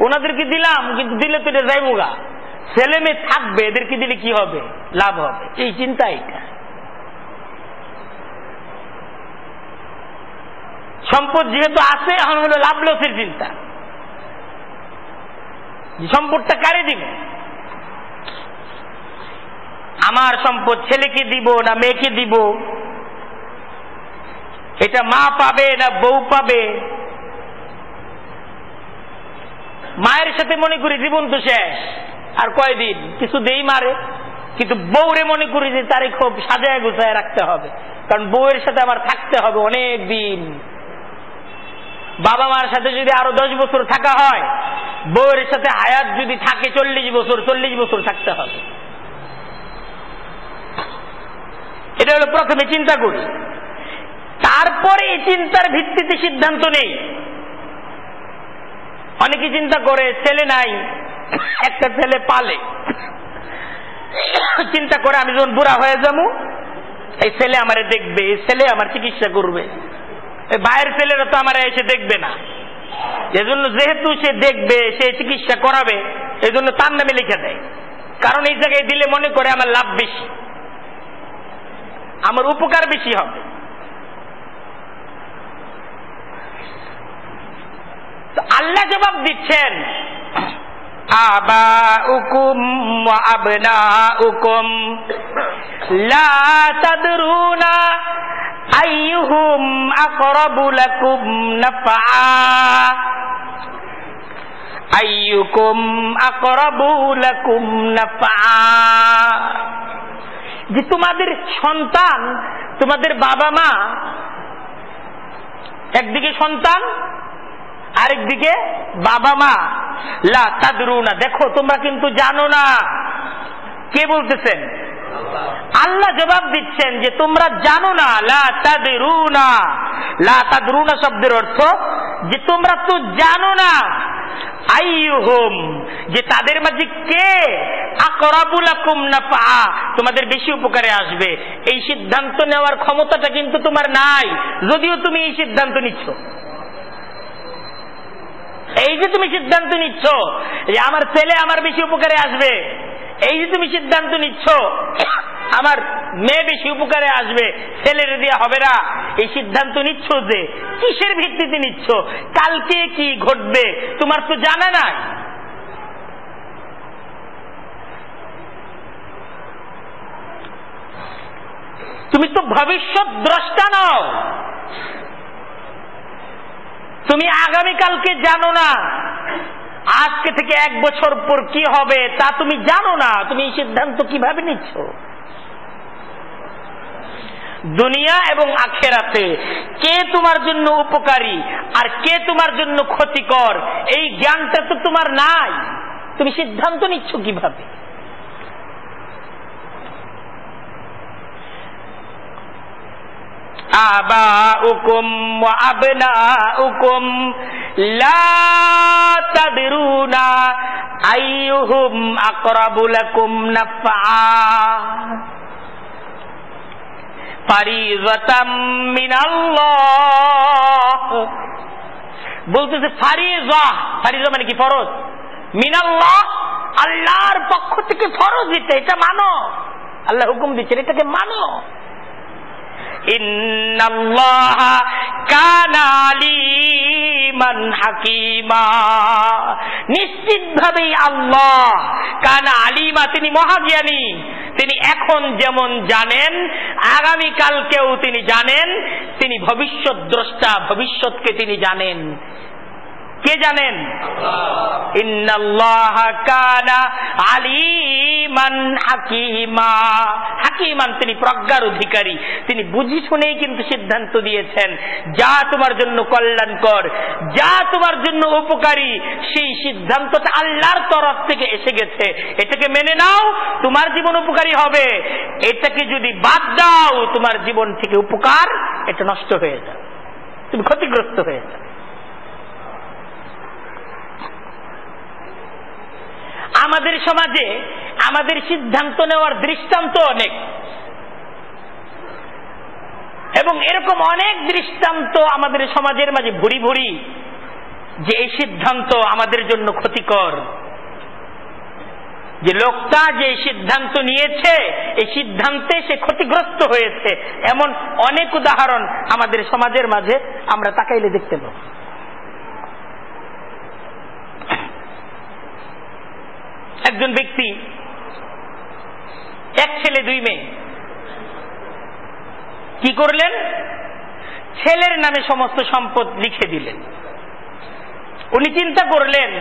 Speaker 1: ওনাদেরকে দিলাম, কিন্তু দিলে তো এটা যাইব গা, ছেলে মেয়ে থাকবে, এদেরকে দিলে কি হবে, লাভ হবে, এই চিন্তা। এটা সম্পদ যেহেতু আছে, এখন হলো লাভ লসের চিন্তা, সম্পদটা কারে দিব? আমার সম্পদ ছেলেকে দিব না মেয়েকে দিব? এটা মা পাবে না বউ পাবে? মায়ের সাথে মনে করি জীবন তো শেষ, আর কয়দিন, কিছু দেই মারে, কিন্তু বউরে মনে করি যে তারে খুব সাজায় গোছায় রাখতে হবে, কারণ বউয়ের সাথে আমার থাকতে হবে অনেক দিন। বাবা মার সাথে যদি আরো 10 বছর থাকা হয়, বউয়ের সাথে হায়াত যদি থাকে 40 বছর, 40 বছর থাকতে হবে। এটা হলো প্রথমে চিন্তা করি, তারপরে এই চিন্তার ভিত্তিতে সিদ্ধান্ত নেই। অনেকে চিন্তা করে ছেলে নাই, একটা ছেলে পালে, চিন্তা করে আমি যখন বুড়া হয়ে যাবো এই ছেলে আমারে দেখবে, এই ছেলে আমার চিকিৎসা করবে, এই ভাইয়ের ছেলেরা তো আমার এসে দেখবে না, এজন্য যেহেতু সে দেখবে, সে চিকিৎসা করাবে, এজন্য তার নামে লিখে দেয়, কারণ এই জায়গায় দিলে মনে করে আমার লাভ বেশি, আমার উপকার বেশি হবে। আল্লাহ জবাব দিচ্ছেন, আবাউকুম ওয়া আবনাউকুম লা তাদরুনা আইয়ুহুম আকরাবু লাকুম নাফআ আইয়ুকুম আকরাবু লাকুম নাফআ। যে তোমাদের সন্তান, তোমাদের বাবা মা, একদিকে সন্তান আরেকদিকে বাবা মা, লা তাদরুনা, দেখো তোমরা কিন্তু জানো না। কে বলতেছেন? আল্লাহ জবাব দিচ্ছেন যে তোমরা জানো না। লা তাদরুনা, লা তাদরুনা শব্দের অর্থ যে তোমরা তো জানো না, আইয়ুহুম, যে তাদের মাঝে কে, আকরাবু লাকুম নাফআ, তোমাদের বেশি উপকারে আসবে। এই সিদ্ধান্ত নেওয়ার ক্ষমতাটা কিন্তু তোমার নাই, যদিও তুমি এই সিদ্ধান্ত নিচ্ছ। এই যে তুমি সিদ্ধান্ত নিচ্ছ যে আমার ছেলে আমার বেশি উপকারে আসবে, এই যে তুমি সিদ্ধান্ত নিচ্ছ আমার মেয়ে বেশি উপকারে আসবে, ছেলের দিয়ে হবে না, এই সিদ্ধান্ত নিচ্ছ যে কিসের ভিত্তিতে নিচ্ছ? কালকে কি ঘটবে তোমার তো জানা নাই। তুমি তো ভবিষ্যৎ দ্রষ্টা নও, তুমি আগামীকালকে জানো না, আজকে থেকে 1 বছর পর কি হবে তা তুমি জানো না। তুমি এই সিদ্ধান্ত কিভাবে নিচ্ছ? দুনিয়া এবং আখিরাতে কে তোমার জন্য উপকারী আর কে তোমার জন্য ক্ষতিকর, এই জ্ঞানটা তো তোমার নাই, তুমি সিদ্ধান্ত নিচ্ছ কিভাবে? আবাউকুম ওয়া আবনাউকুম লা তাদরুনা আইয়ুহুম আকরাবু লাকুম নাফআ ফারিযাতাম মিনাল্লাহ। বলতেছে ফারিযা, ফারিযা মানে কি? ফরজ। মিনাল্লাহ, আল্লাহর পক্ষ থেকে ফরজ, এটা মানো, আল্লাহ হুকুম দিচ্ছেন, এটাকে মানো। ইন্নাল্লাহা কানা আলিমান হাকিমা, নিশ্চিতভাবেই আল্লাহ কানা আলিমা, তিনি মহাজ্ঞানী, তিনি এখন যেমন জানেন আগামীকালকেও তিনি জানেন, তিনি ভবিষ্যৎ দ্রষ্টা, ভবিষ্যৎকে তিনি জানেন। কে জানেন? ইন্নাল্লাহা কানা আলিমান হাকিমা, হাকিমান তিনি প্রজ্ঞার অধিকারী, তিনি বুঝি শুনেই কিন্তু সিদ্ধান্ত দিয়েছেন যা তোমার জন্য কল্যাণকর, যা তোমার জন্য উপকারী, সেই সিদ্ধান্তটা আল্লাহর তরফ থেকে এসে গেছে, এটাকে মেনে নাও, তোমার জীবন উপকারী হবে। এটাকে যদি বাদ দাও তোমার জীবন থেকে উপকার এটা নষ্ট হয়ে যাবে, তুমি ক্ষতিগ্রস্ত হয়ে যাবে। আমাদের সমাজে আমাদের সিদ্ধান্ত নেওয়ার দৃষ্টান্ত অনেক। এবং এরকম অনেক দৃষ্টান্ত আমাদের সমাজের মাঝে ভরি ভরি, যে এই সিদ্ধান্ত আমাদের জন্য ক্ষতিকর, যে লোকটা যে সিদ্ধান্ত নিয়েছে এই সিদ্ধান্তে সে ক্ষতিগ্রস্ত হয়েছে, এমন অনেক উদাহরণ আমাদের সমাজের মাঝে আমরা তাকাইলে দেখতে পাবো। একজন ব্যক্তি, এক ছেলে দুই মেয়ে, কি করলেন? ছেলের নামে সমস্ত সম্পদ লিখে দিলেন। উনি চিন্তা করলেন,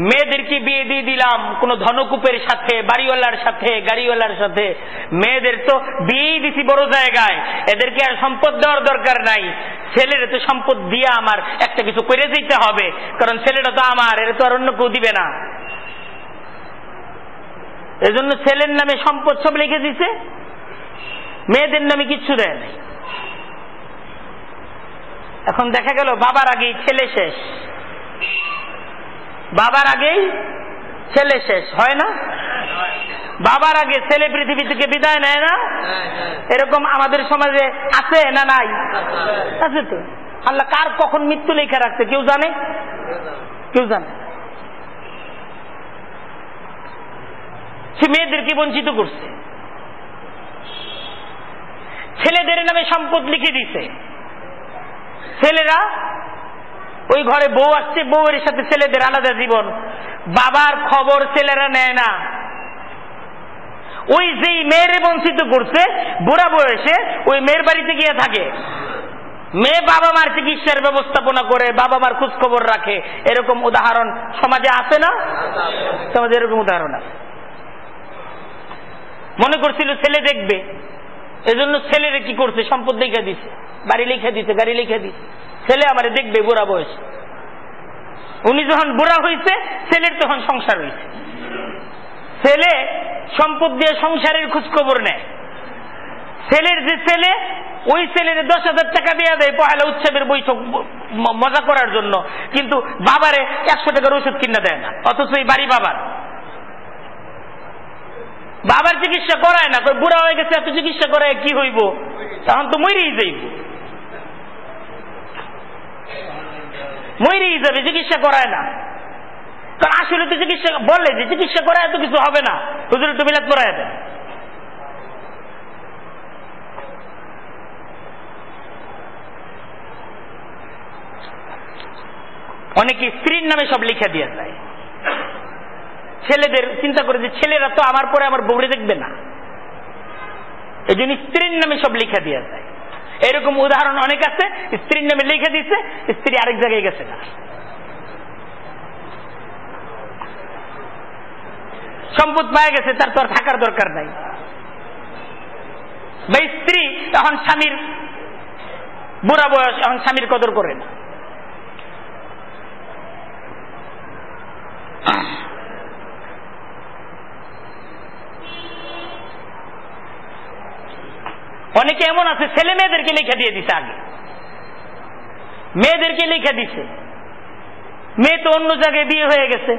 Speaker 1: মেয়েদেরকে বিয়ে দিয়ে দিলাম কোন ধনকূপের সাথে, বাড়িওয়ালার সাথে, গাড়িওয়ালার সাথে, মেয়েদের তো বিয়েই দিছি বড় জায়গায়, এদেরকে আর সম্পদ দেওয়ার দরকার নাই, ছেলের তো সম্পদ দিয়ে আমার একটা কিছু করে দিতে হবে, কারণ ছেলেটা তো আমার, এর তো আর অন্য কেউ দিবে না। এজন্য ছেলের নামে সম্পদ সব লিখে দিছে, মেয়েদের নামে কিচ্ছু দেয় নাই। এখন দেখা গেল বাবার আগেই ছেলে শেষ, বাবার আগেই ছেলে শেষ, হয় না? বাবার আগে ছেলে পৃথিবী থেকে বিদায় নেয় না? এরকম আমাদের সমাজে আছে না নাই? আছে তো। আল্লাহ কার কখন মৃত্যু লেখা রাখছে কেউ জানে? কেউ জানে? সে মেয়েদেরকে বঞ্চিত করছে, ছেলেদের নামে সম্পদ লিখে দিছে। ছেলেরা ওই ঘরে বউ আসছে, বউয়ের সাথে ছেলেদের আলাদা জীবন, বাবার খবর ছেলেরা নেয় না। ওই যেই মেয়েরে বঞ্চিত করছে, বুড়া বয়সে ওই মেয়ের বাড়িতে গিয়ে থাকে, মেয়ে বাবা মার চিকিৎসার ব্যবস্থাপনা করে, বাবা মার খোঁজ খবর রাখে। এরকম উদাহরণ সমাজে আছে না? সমাজে এরকম উদাহরণ আছে। মনে করছিল ছেলে দেখবে, এজন্য ছেলেরে কি করছে? সম্পদ লিখে দিছে, বাড়ি লিখে দিছে, গাড়ি লিখে দিছে, ছেলে আমারে দেখবে বুড়া বয়স। উনি যখন বুড়া হয়েছে, ছেলের তখন সংসার হয়েছে, ছেলে সম্পদ দিয়ে সংসারের খোঁজ খবর নেয়। ছেলের যে ছেলে, ওই ছেলের 10,000 টাকা দিয়ে দেয় পয়লা উৎসবের বৈঠক মজা করার জন্য, কিন্তু বাবারে 100 টাকার ওষুধ কিনা দেয় না, অথচ এই বাড়ি বাবার। বাবার চিকিৎসা করায় না, বুড়া হয়ে গেছে, এত চিকিৎসা করায় কি হইব? তখন তো মরেই যাইব, মরেই যাবে, চিকিৎসা করায় না। কারণ আসলে তো চিকিৎসা বলে যে চিকিৎসা করায় এত কিছু হবে না, হুজুর একটু মিলাদ করায় দেন। অনেকে স্ত্রীর নামে সব লিখে দিয়ে যায়। ছেলেদের চিন্তা করে যে ছেলেরা তো আমার পরে আমার বউরে দেখবে না, এই জন্য স্ত্রীর নামে সব লিখে দিয়ে যায়। এরকম উদাহরণ অনেক আছে, স্ত্রীর নামে লিখে দিচ্ছে, স্ত্রী আরেক জায়গায় গেছে না। সম্পদ পায়ে গেছে, তার তো আর থাকার দরকার নাই। বা স্ত্রী এখন স্বামীর বুড়া বয়স, এখন স্বামীর কদর করে না। অনেকে এমন আছে ছেলে মেয়েদেরকে লিখে দিয়ে দিছে, আগে মেয়েদেরকে লিখে দিছে, মেয়ে তো অন্য জায়গায় বিয়ে হয়ে গেছে,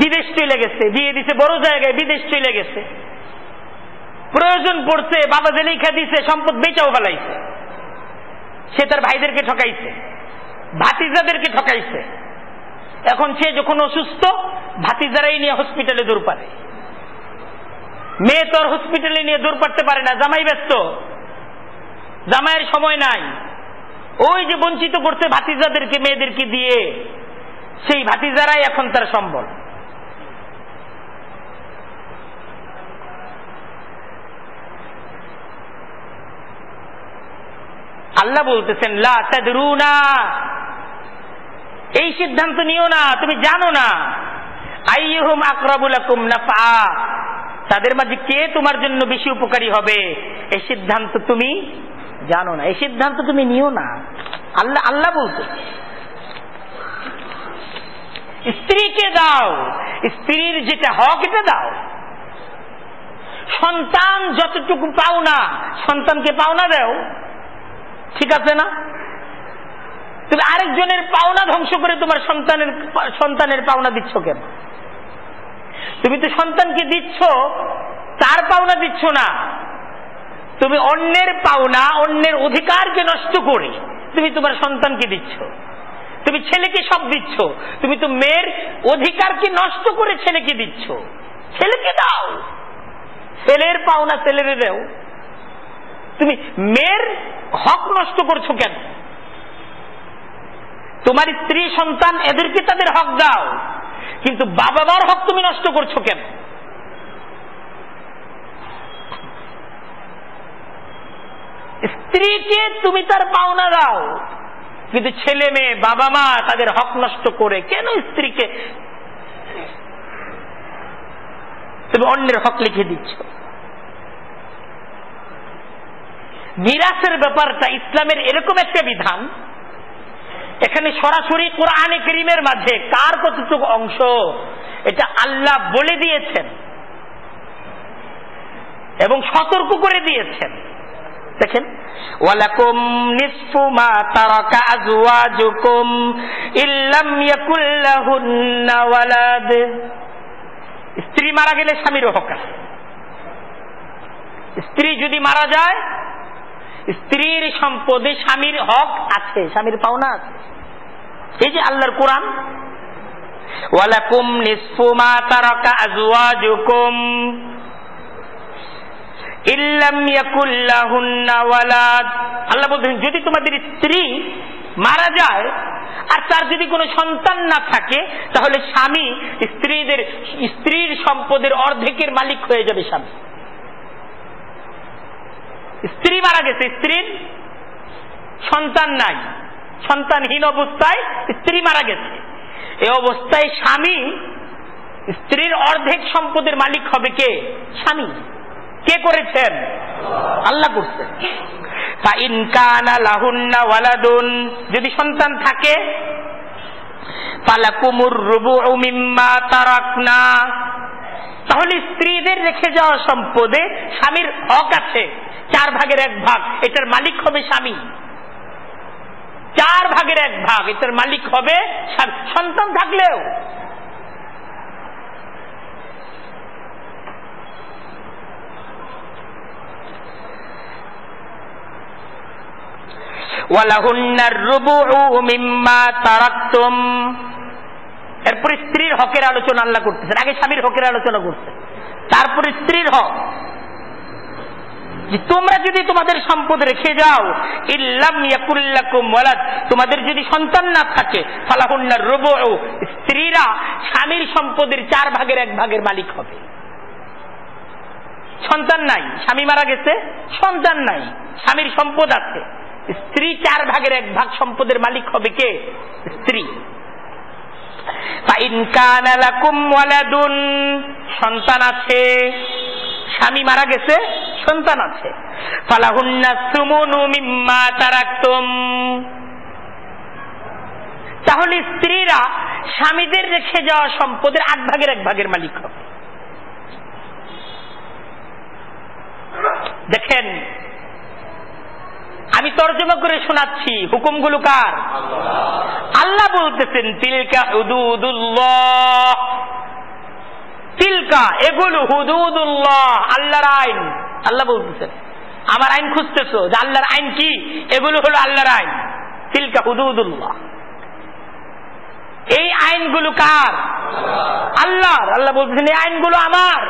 Speaker 1: বিদেশ চলে গেছে, বিয়ে দিছে বড় জায়গায়, বিদেশ চলে গেছে। প্রয়োজন পড়ছে, বাবা যে লিখে দিছে সম্পদ বেচাও ফেলাইছে, সে তার ভাইদেরকে ঠকাইছে, ভাতিজাদেরকে ঠকাইছে। এখন সে যখন অসুস্থ, ভাতিজারাই নিয়ে হসপিটালে দৌড় পারে, মেয়ে তো আর হসপিটালে নিয়ে দৌড় পারতে পারে না, জামাই ব্যস্ত, জামাইয়ের সময় নাই। ওই যে বঞ্চিত করছে ভাতিজাদেরকে মেয়েদেরকে দিয়ে, সেই ভাতিজারাই এখন তার সম্বল। আল্লাহ বলতেছেন লা তাদরুনা, এই সিদ্ধান্ত নিও না, তুমি জানো না। আইয়ুহুম আকরাবু লাকুম নাফআ, তাদের মাঝে কে তোমার জন্য বেশি উপকারী হবে, এই সিদ্ধান্ত তুমি জানো না, এই সিদ্ধান্ত তুমি নিও না। আল্লাহ আল্লাহ বলতে, স্ত্রীকে দাও, স্ত্রীর যেটা হক এটা দাও। সন্তান যতটুকু পাওনা, সন্তানকে পাওনা দাও, ঠিক আছে না? তুমি আরেকজনের পাওনা ধ্বংস করে তোমার সন্তানের পাওনা দিচ্ছ কেন? তুমি তো সন্তানকে দিচ্ছ, তার পাওনা দিচ্ছ না, তুমি অন্যের পাওনা, অন্যের অধিকারকে নষ্ট করে তুমি তোমার সন্তানকে দিচ্ছ, তুমি ছেলেকে সব দিচ্ছ, তুমি তো মেয়ের অধিকারকে নষ্ট করে ছেলেকে দিচ্ছ। ছেলেকে দাও, ছেলের পাওনা ছেলেরে দাও, তুমি মেয়ের হক নষ্ট করছো কেন? তোমার স্ত্রী সন্তান এদেরকে তাদের হক দাও, কিন্তু বাবা মার হক তুমি নষ্ট করছো কেন? স্ত্রীকে তুমি তার পাওনা দাও, কিন্তু ছেলে মেয়ে বাবা মা তাদের হক নষ্ট করে কেন স্ত্রীকে তুমি অন্যের হক লিখে দিচ্ছ? মিরাসের ব্যাপারটা ইসলামের এরকম একটা বিধান, এখানে সরাসরি কোরআনে কারীমের মাঝে কার কতটুকু অংশ এটা আল্লাহ বলে দিয়েছেন এবং সতর্ক করে দিয়েছেন। দেখেন, ওয়ালাকুম নিসফু মা তারাকা আজওয়াজুকুম ইল্লাম ইয়াকুল লাহুন্না ওয়ালাদ। স্ত্রী মারা গেলে স্বামীর হক আছে। স্ত্রী যদি মারা যায়, স্ত্রীর সম্পদে স্বামীর হক আছে, স্বামীর পাওনা আছে। এই যে আল্লাহর কোরআন, ওয়ালাকুম নিসফু মা তারাকা আজওয়াজুকুম ইল্লাম ইয়াকুল লাহুন্না ওয়ালাদ। আল্লাহ বলছেন যদি তোমাদের স্ত্রী মারা যায় আর তার যদি কোনো সন্তান না থাকে, তাহলে স্বামী স্ত্রীর সম্পদের অর্ধেকের মালিক হয়ে যাবে স্বামী। স্ত্রী মারা গেছে, স্ত্রীর সন্তান নাই, সন্তানহীন অবস্থায় স্ত্রী মারা গেছে, এই অবস্থায় স্বামী স্ত্রীর অর্ধেক সম্পদের মালিক হবে কে? স্বামী। কে করেছেন? আল্লাহ করছেন। ফাইন কানা লাহুন্না ওয়ালাদুন, যদি সন্তান থাকে, ফালাকুমুর রুবু মিম্মা তারাকনা, তাহলে স্ত্রীদের রেখে যাওয়া সম্পদে স্বামীর হক আছে 4/1 এটার মালিক হবে স্বামী। 4/1 এটার মালিক হবে সন্তান থাকলেও। ওয়ালাহুন্নার রুবু মিম্মা তারাকতুম। এরপর স্ত্রীর হকের আলোচনা আল্লাহ করতেছেন। আগে স্বামীর হকের আলোচনা করতেন, তারপর স্ত্রীর হক। যে তোমরা যদি তোমাদের সম্পদ রেখে যাও, ইল্লাম ইয়াকুল লাকুম ওয়ালাদ, তোমাদের যদি সন্তান না থাকে, ফালাহুন্নার রুবু, স্ত্রীরা স্বামীর সম্পদের 4/1 মালিক হবে। সন্তান নাই, স্বামী মারা গেছে, সন্তান নাই, স্বামীর সম্পদ আছে, স্ত্রী 4/1 সম্পদের মালিক হবে কে? স্ত্রী। ফাইন কানা লাকুম ওয়ালাদুন, সন্তান আছে, স্বামী মারা গেছে, সন্তান আছে, ফালাহুন্না সুমুনু মিম্মা তারাকতুম, তাহলে স্ত্রীরা স্বামীদের রেখে যাওয়া সম্পদের 8/1 মালিক হবে। দেখেন, আমি তর্জমা করে শোনাচ্ছি, হুকুমগুলো কার? আল্লাহ বলতেছেন তিলকা হুদুদুল্লাহ, তিলকা এগুলো হুদুদুল্লাহ, আল্লাহর আইন। আল্লাহ বলতেছেন আমার আইন খুঁজতেছো, যে আল্লাহর আইন কি? এগুলো হলো আল্লাহর আইন, তিলকা হুদুদুল্লাহ। এই আইনগুলো কার? আল্লাহর। আল্লাহ বলতেছেন এই আইনগুলো আমার।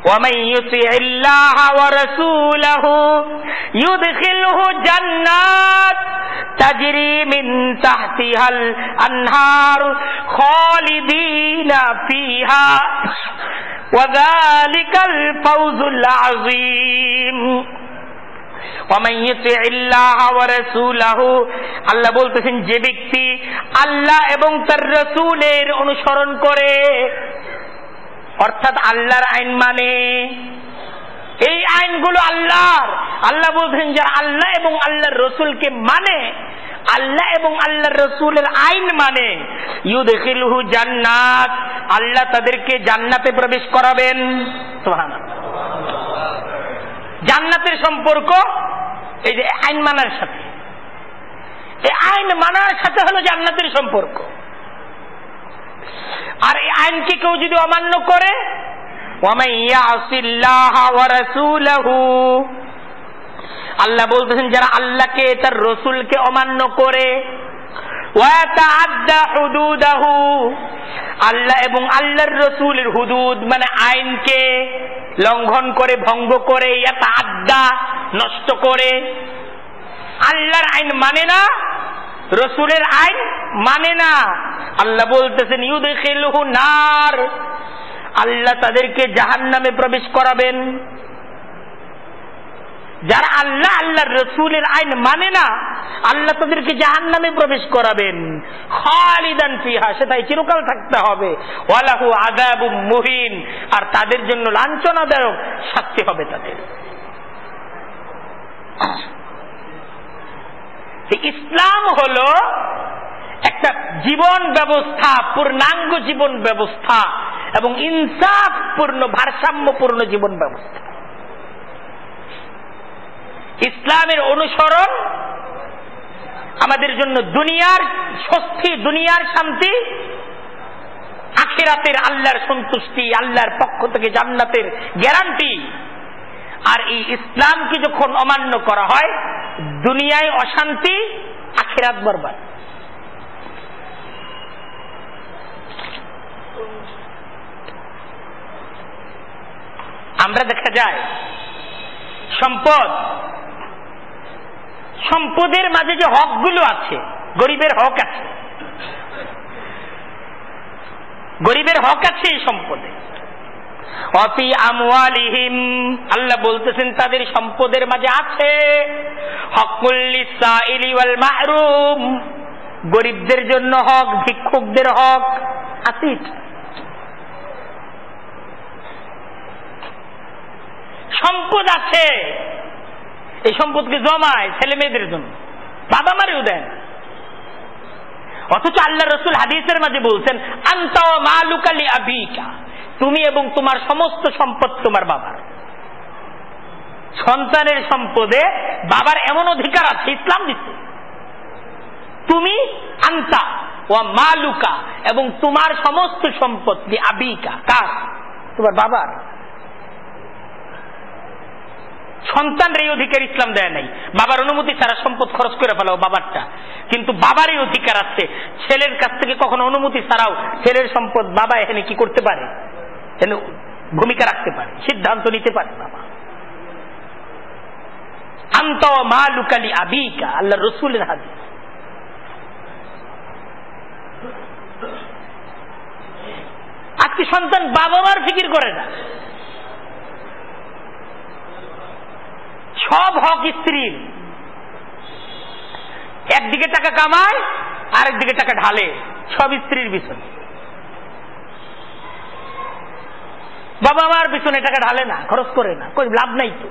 Speaker 1: ومن يطع الله ورسوله يدخله جنات تجري من تحتها الأنهار خالدين فيها وذلك الفوز العظيم। ومن يطع الله ورسوله, আল্লাহ বলতেছেন যে ব্যক্তি আল্লাহ এবং তার রাসূলের অনুসরণ করে, অর্থাৎ আল্লাহর আইন মানে, এই আইনগুলো আল্লাহর। আল্লাহ বলছেন যারা আল্লাহ এবং আল্লাহর রসুলকে মানে, আল্লাহ এবং আল্লাহর রসুলের আইন মানে, ইউদখিলহু জান্নাত, আল্লাহ তাদেরকে জান্নাতে প্রবেশ করাবেন। সুবহানাল্লাহ। জান্নাতের সম্পর্ক এই যে আইন মানার সাথে, এই আইন মানার সাথে হলো জান্নাতের সম্পর্ক। আর এই আইনকে কেউ যদি অমান্য করে, ওয়ামান ইয়াসিল্লাহা ওয়া রাসূলাহু, আল্লাহ বলতেছেন যারা আল্লাহকে তার রাসূলকে অমান্য করে, ওয়া তাআদ্দা হুদুদাহু, আল্লাহ এবং আল্লাহর রাসূলের হুদুদ মানে আইনকে লঙ্ঘন করে, ভঙ্গ করে, ইয়াতাআদ্দা নষ্ট করে, আল্লাহর আইন মানে না, রাসূলের আইন মানে না, আল্লাহ বলতেছেন ইউদখিলুহু নার, আল্লাহ তাদেরকে জাহান্নামে প্রবেশ করাবেন। যারা আল্লাহ আল্লাহর রাসূলের আইন মানে না, আল্লাহ তাদেরকে জাহান্নামে প্রবেশ করাবেন, খালিদান ফিহা, সেটাই চিরকাল থাকতে হবে, ওয়ালাহু আযাবুম মুহিন, আর তাদের জন্য লাঞ্ছনাদায়ক শাস্তি হবে তাদের। ইসলাম হলো একটা জীবন ব্যবস্থা, পূর্ণাঙ্গ জীবন ব্যবস্থা এবং ইনসাফপূর্ণ ভারসাম্যপূর্ণ জীবন ব্যবস্থা। ইসলামের অনুসরণ আমাদের জন্য দুনিয়ার স্বস্তি, দুনিয়ার শান্তি, আখিরাতের আল্লাহর সন্তুষ্টি, আল্লাহর পক্ষ থেকে জান্নাতের গ্যারান্টি। আর এই ইসলামকে যখন অমান্য করা হয়, দুনিয়ায় অশান্তি, আখিরাত বরবাদ। আমরা দেখা যায় সম্পদের মাঝে যে হকগুলো আছে, গরিবের হক আছে, গরিবের হক আছে এই সম্পদে। অফি আমওয়ালিহিম, আল্লাহ বলতেছেন তাদের সম্পদের মাঝে আছে হকুল লিসাইলি ওয়াল মাহরুম, গরিবদের জন্য হক, ভিক্ষুকদের হক আছে। সম্পদ আছে, এই সম্পদকে জমায় ছেলে মেয়েদের জন্য, বাবা মারেও দেন। অথচ আল্লাহ রাসূল হাদিসের মাঝে বলছেন আনতা ওয়া মালুকা লি আবিকা, তুমি এবং তোমার সমস্ত সম্পদ তোমার বাবার। সন্তানের সম্পদে বাবার এমন অধিকার আছে, ইসলাম দিচ্ছে। তুমি আনতা ওয়া মালুকা, এবং তোমার সমস্ত সম্পদ লি আবিকা, কার? তোমার বাবার। সন্তানের এই অধিকার ইসলাম দেয় নাই, বাবার অনুমতি ছাড়া সম্পদ খরচ করে ফেলাও বাবারটা, কিন্তু বাবার এই অধিকার আছে ছেলের কাছ থেকে কখনো অনুমতি ছাড়াও ছেলের সম্পদ বাবা এখানে কি করতে পারে, ভূমিকা রাখতে পারে, সিদ্ধান্ত নিতে পারে বাবা। আনতা ওয়া মালুকা লি আবিকা, আল্লাহর রাসূলের হাদিস। আজকে সন্তান বাবা মার ফিকির করে না, সব হক স্ত্রীর। একদিকে টাকা কামায়, আরেকদিকে টাকা ঢালে, সব স্ত্রীর পিছনে। বাবা মার পিছনে টাকা ঢালে না, খরচ করে না, কই লাভ নাই তো।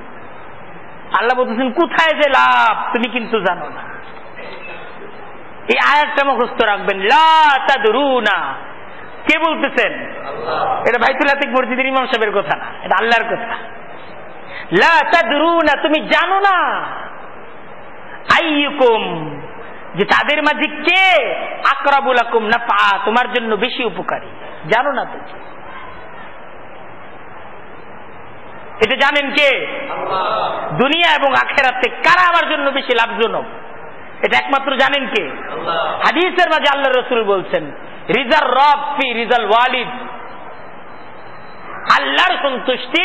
Speaker 1: আল্লাহ বলতেছেন কোথায় যে লাভ তুমি কিন্তু জানো না। এই আয়াতটা মুখস্থ রাখবেন, লা তাদরুনা। কে বলতেছেন? এটা বাইতুল আতিক মসজিদের ইমাম সাহেবের কথা না, এটা আল্লাহর কথা। লা তাদরুনা, তুমি জানো না, আইয়ুকুম, যে তাদের মাঝে কে আকরাবু লাকুম নাফআ, তোমার জন্য বেশি উপকারী, জানো না তুমি। এটা জানেন কে? আল্লাহ। দুনিয়া এবং আখিরাতে কারা আমার জন্য বেশি লাভজনক, এটা একমাত্র জানেন কে? আল্লাহ। হাদিসের মাঝে আল্লাহর রাসূল বলছেন রিজার রব ফি রিজাল ওয়ালিদ, আল্লাহর সন্তুষ্টি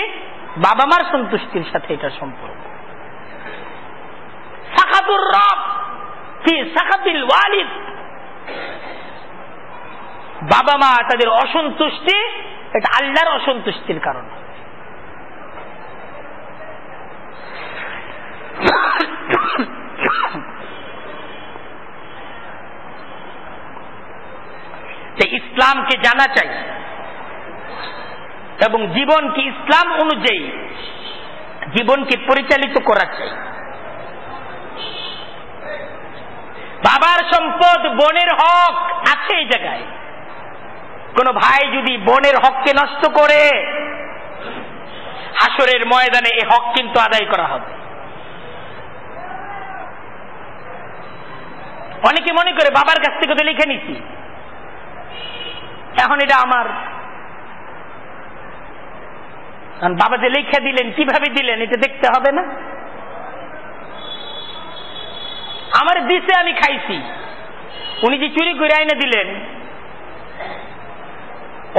Speaker 1: বাবা মার সন্তুষ্টির সাথে এটা সম্পর্ক। সাখাতুর রব ফি সাখাতিল ওয়ালিদ, বাবা মা তাদের অসন্তুষ্টি এটা আল্লাহর অসন্তুষ্টির কারণ। ইসলামকে জানা চাই এবং জীবনকে ইসলাম অনুযায়ী জীবনকে পরিচালিত করা চাই। বাবার সম্পদ, বোনের হক আছে এই জায়গায়। কোন ভাই যদি বোনের হককে নষ্ট করে, হাসরের ময়দানে এই হক কিন্তু আদায় করা হবে। অনেকে মনে করে বাবার কাছ থেকে তো লিখে নিছি, এখন এটা আমার। কারণ বাবা যে লেখা দিলেন কিভাবে দিলেন এটা দেখতে হবে না? আমার দিছে আমি খাইছি, উনি যে চুরি করে আইনে দিলেন,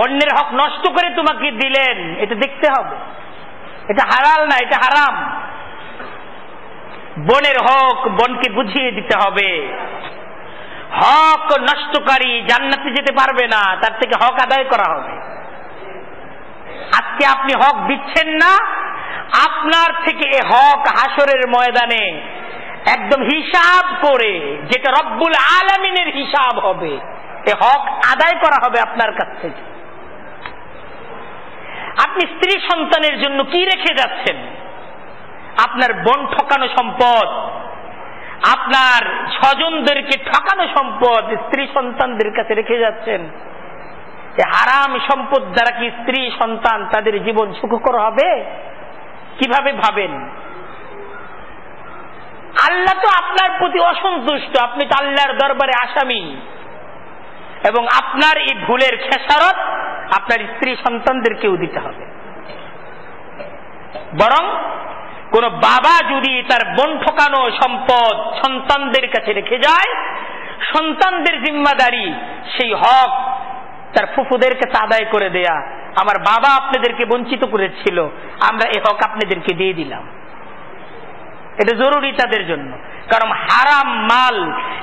Speaker 1: অন্যের হক নষ্ট করে তোমাকে দিলেন, এটা দেখতে হবে। এটা হালাল না, এটা হারাম। বোনের হক বোনকে বুঝিয়ে দিতে হবে। হক নষ্টকারী জান্নাতে যেতে পারবে না, তার থেকে হক আদায় করা হবে। আজকে আপনি হক দিচ্ছেন না, আপনার থেকে এ হক হাসরের ময়দানে একদম হিসাব করে, যেটা রব্বুল আলামিনের হিসাব হবে, এ হক আদায় করা হবে আপনার কাছ থেকে। আপনি স্ত্রী সন্তানের জন্য কি রেখে যাচ্ছেন? আপনার বোন ঠকানো সম্পদ, আপনার স্বজনদেরকে ঠকানো সম্পদ স্ত্রী সন্তানদের কাছে রেখে যাচ্ছেন। হারাম সম্পদ দ্বারা কি স্ত্রী সন্তান তাদের জীবন সুখকর হবে? কিভাবে ভাবেন? আল্লাহ তো আপনার প্রতি অসন্তুষ্ট, আপনি তো আল্লাহর দরবারে আসামি, এবং আপনার এই ভুলের খেসারত আপনার স্ত্রী সন্তানদেরকেও দিতে হবে। বরং কোন বাবা যদি তার বোন ঠকানো সম্পদ সন্তানদের কাছে রেখে যায়, সন্তানদের জিম্মাদারি সেই হক তার ফুফুদের কাছে আদায় করে দেয়া। আমার বাবা আপনাদেরকে বঞ্চিত করেছিল, আমরা এই হক আপনাদেরকে দিয়ে দিলাম। এটা জরুরি তাদের জন্য। কারণ হারাম মাল,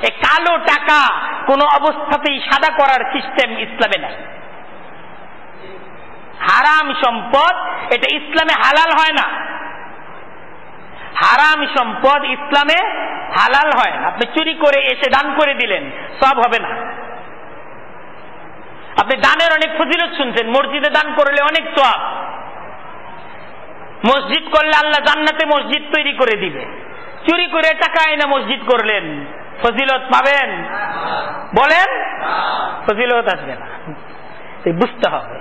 Speaker 1: এই কালো টাকা কোন অবস্থাতেই সাদা করার সিস্টেম ইসলামে নাই। হারাম সম্পদ এটা ইসলামে হালাল হয় না। হারাম সম্পদ ইসলামে হালাল হয় না। আপনি চুরি করে এসে দান করে দিলেন, সব হবে না। আপনি দানের অনেক ফজিলত শুনছেন, মসজিদে দান করলে অনেক সওয়াব, মসজিদ করলে আল্লাহ জান্নাতে মসজিদ তৈরি করে দিবে। চুরি করে টাকা এনে মসজিদ করলেন, ফজিলত পাবেন? বলেন, ফজিলত আসবে না। বুঝতে হবে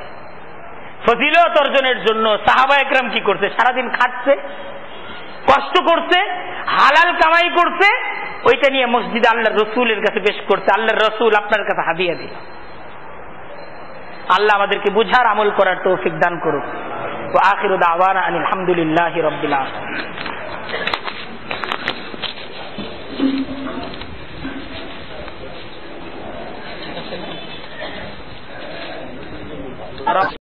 Speaker 1: ফজিলত অর্জনের জন্য সাহাবা একরাম কি করছে? সারাদিন খাটছে, কষ্ট করছে, হালাল কামাই করছে, ওইটা নিয়ে মসজিদে আল্লাহর রসুলের কাছে পেশ করছে। আল্লাহর রসুল আপনার কাছে হাদিয়া দিল। আল্লাহ আমাদেরকে বুঝার আমল করার তৌফিক দান করুক। ওয়া আখিরু দাওয়ানা আনিল হামদুলিল্লাহি রাব্বিল আলামিন।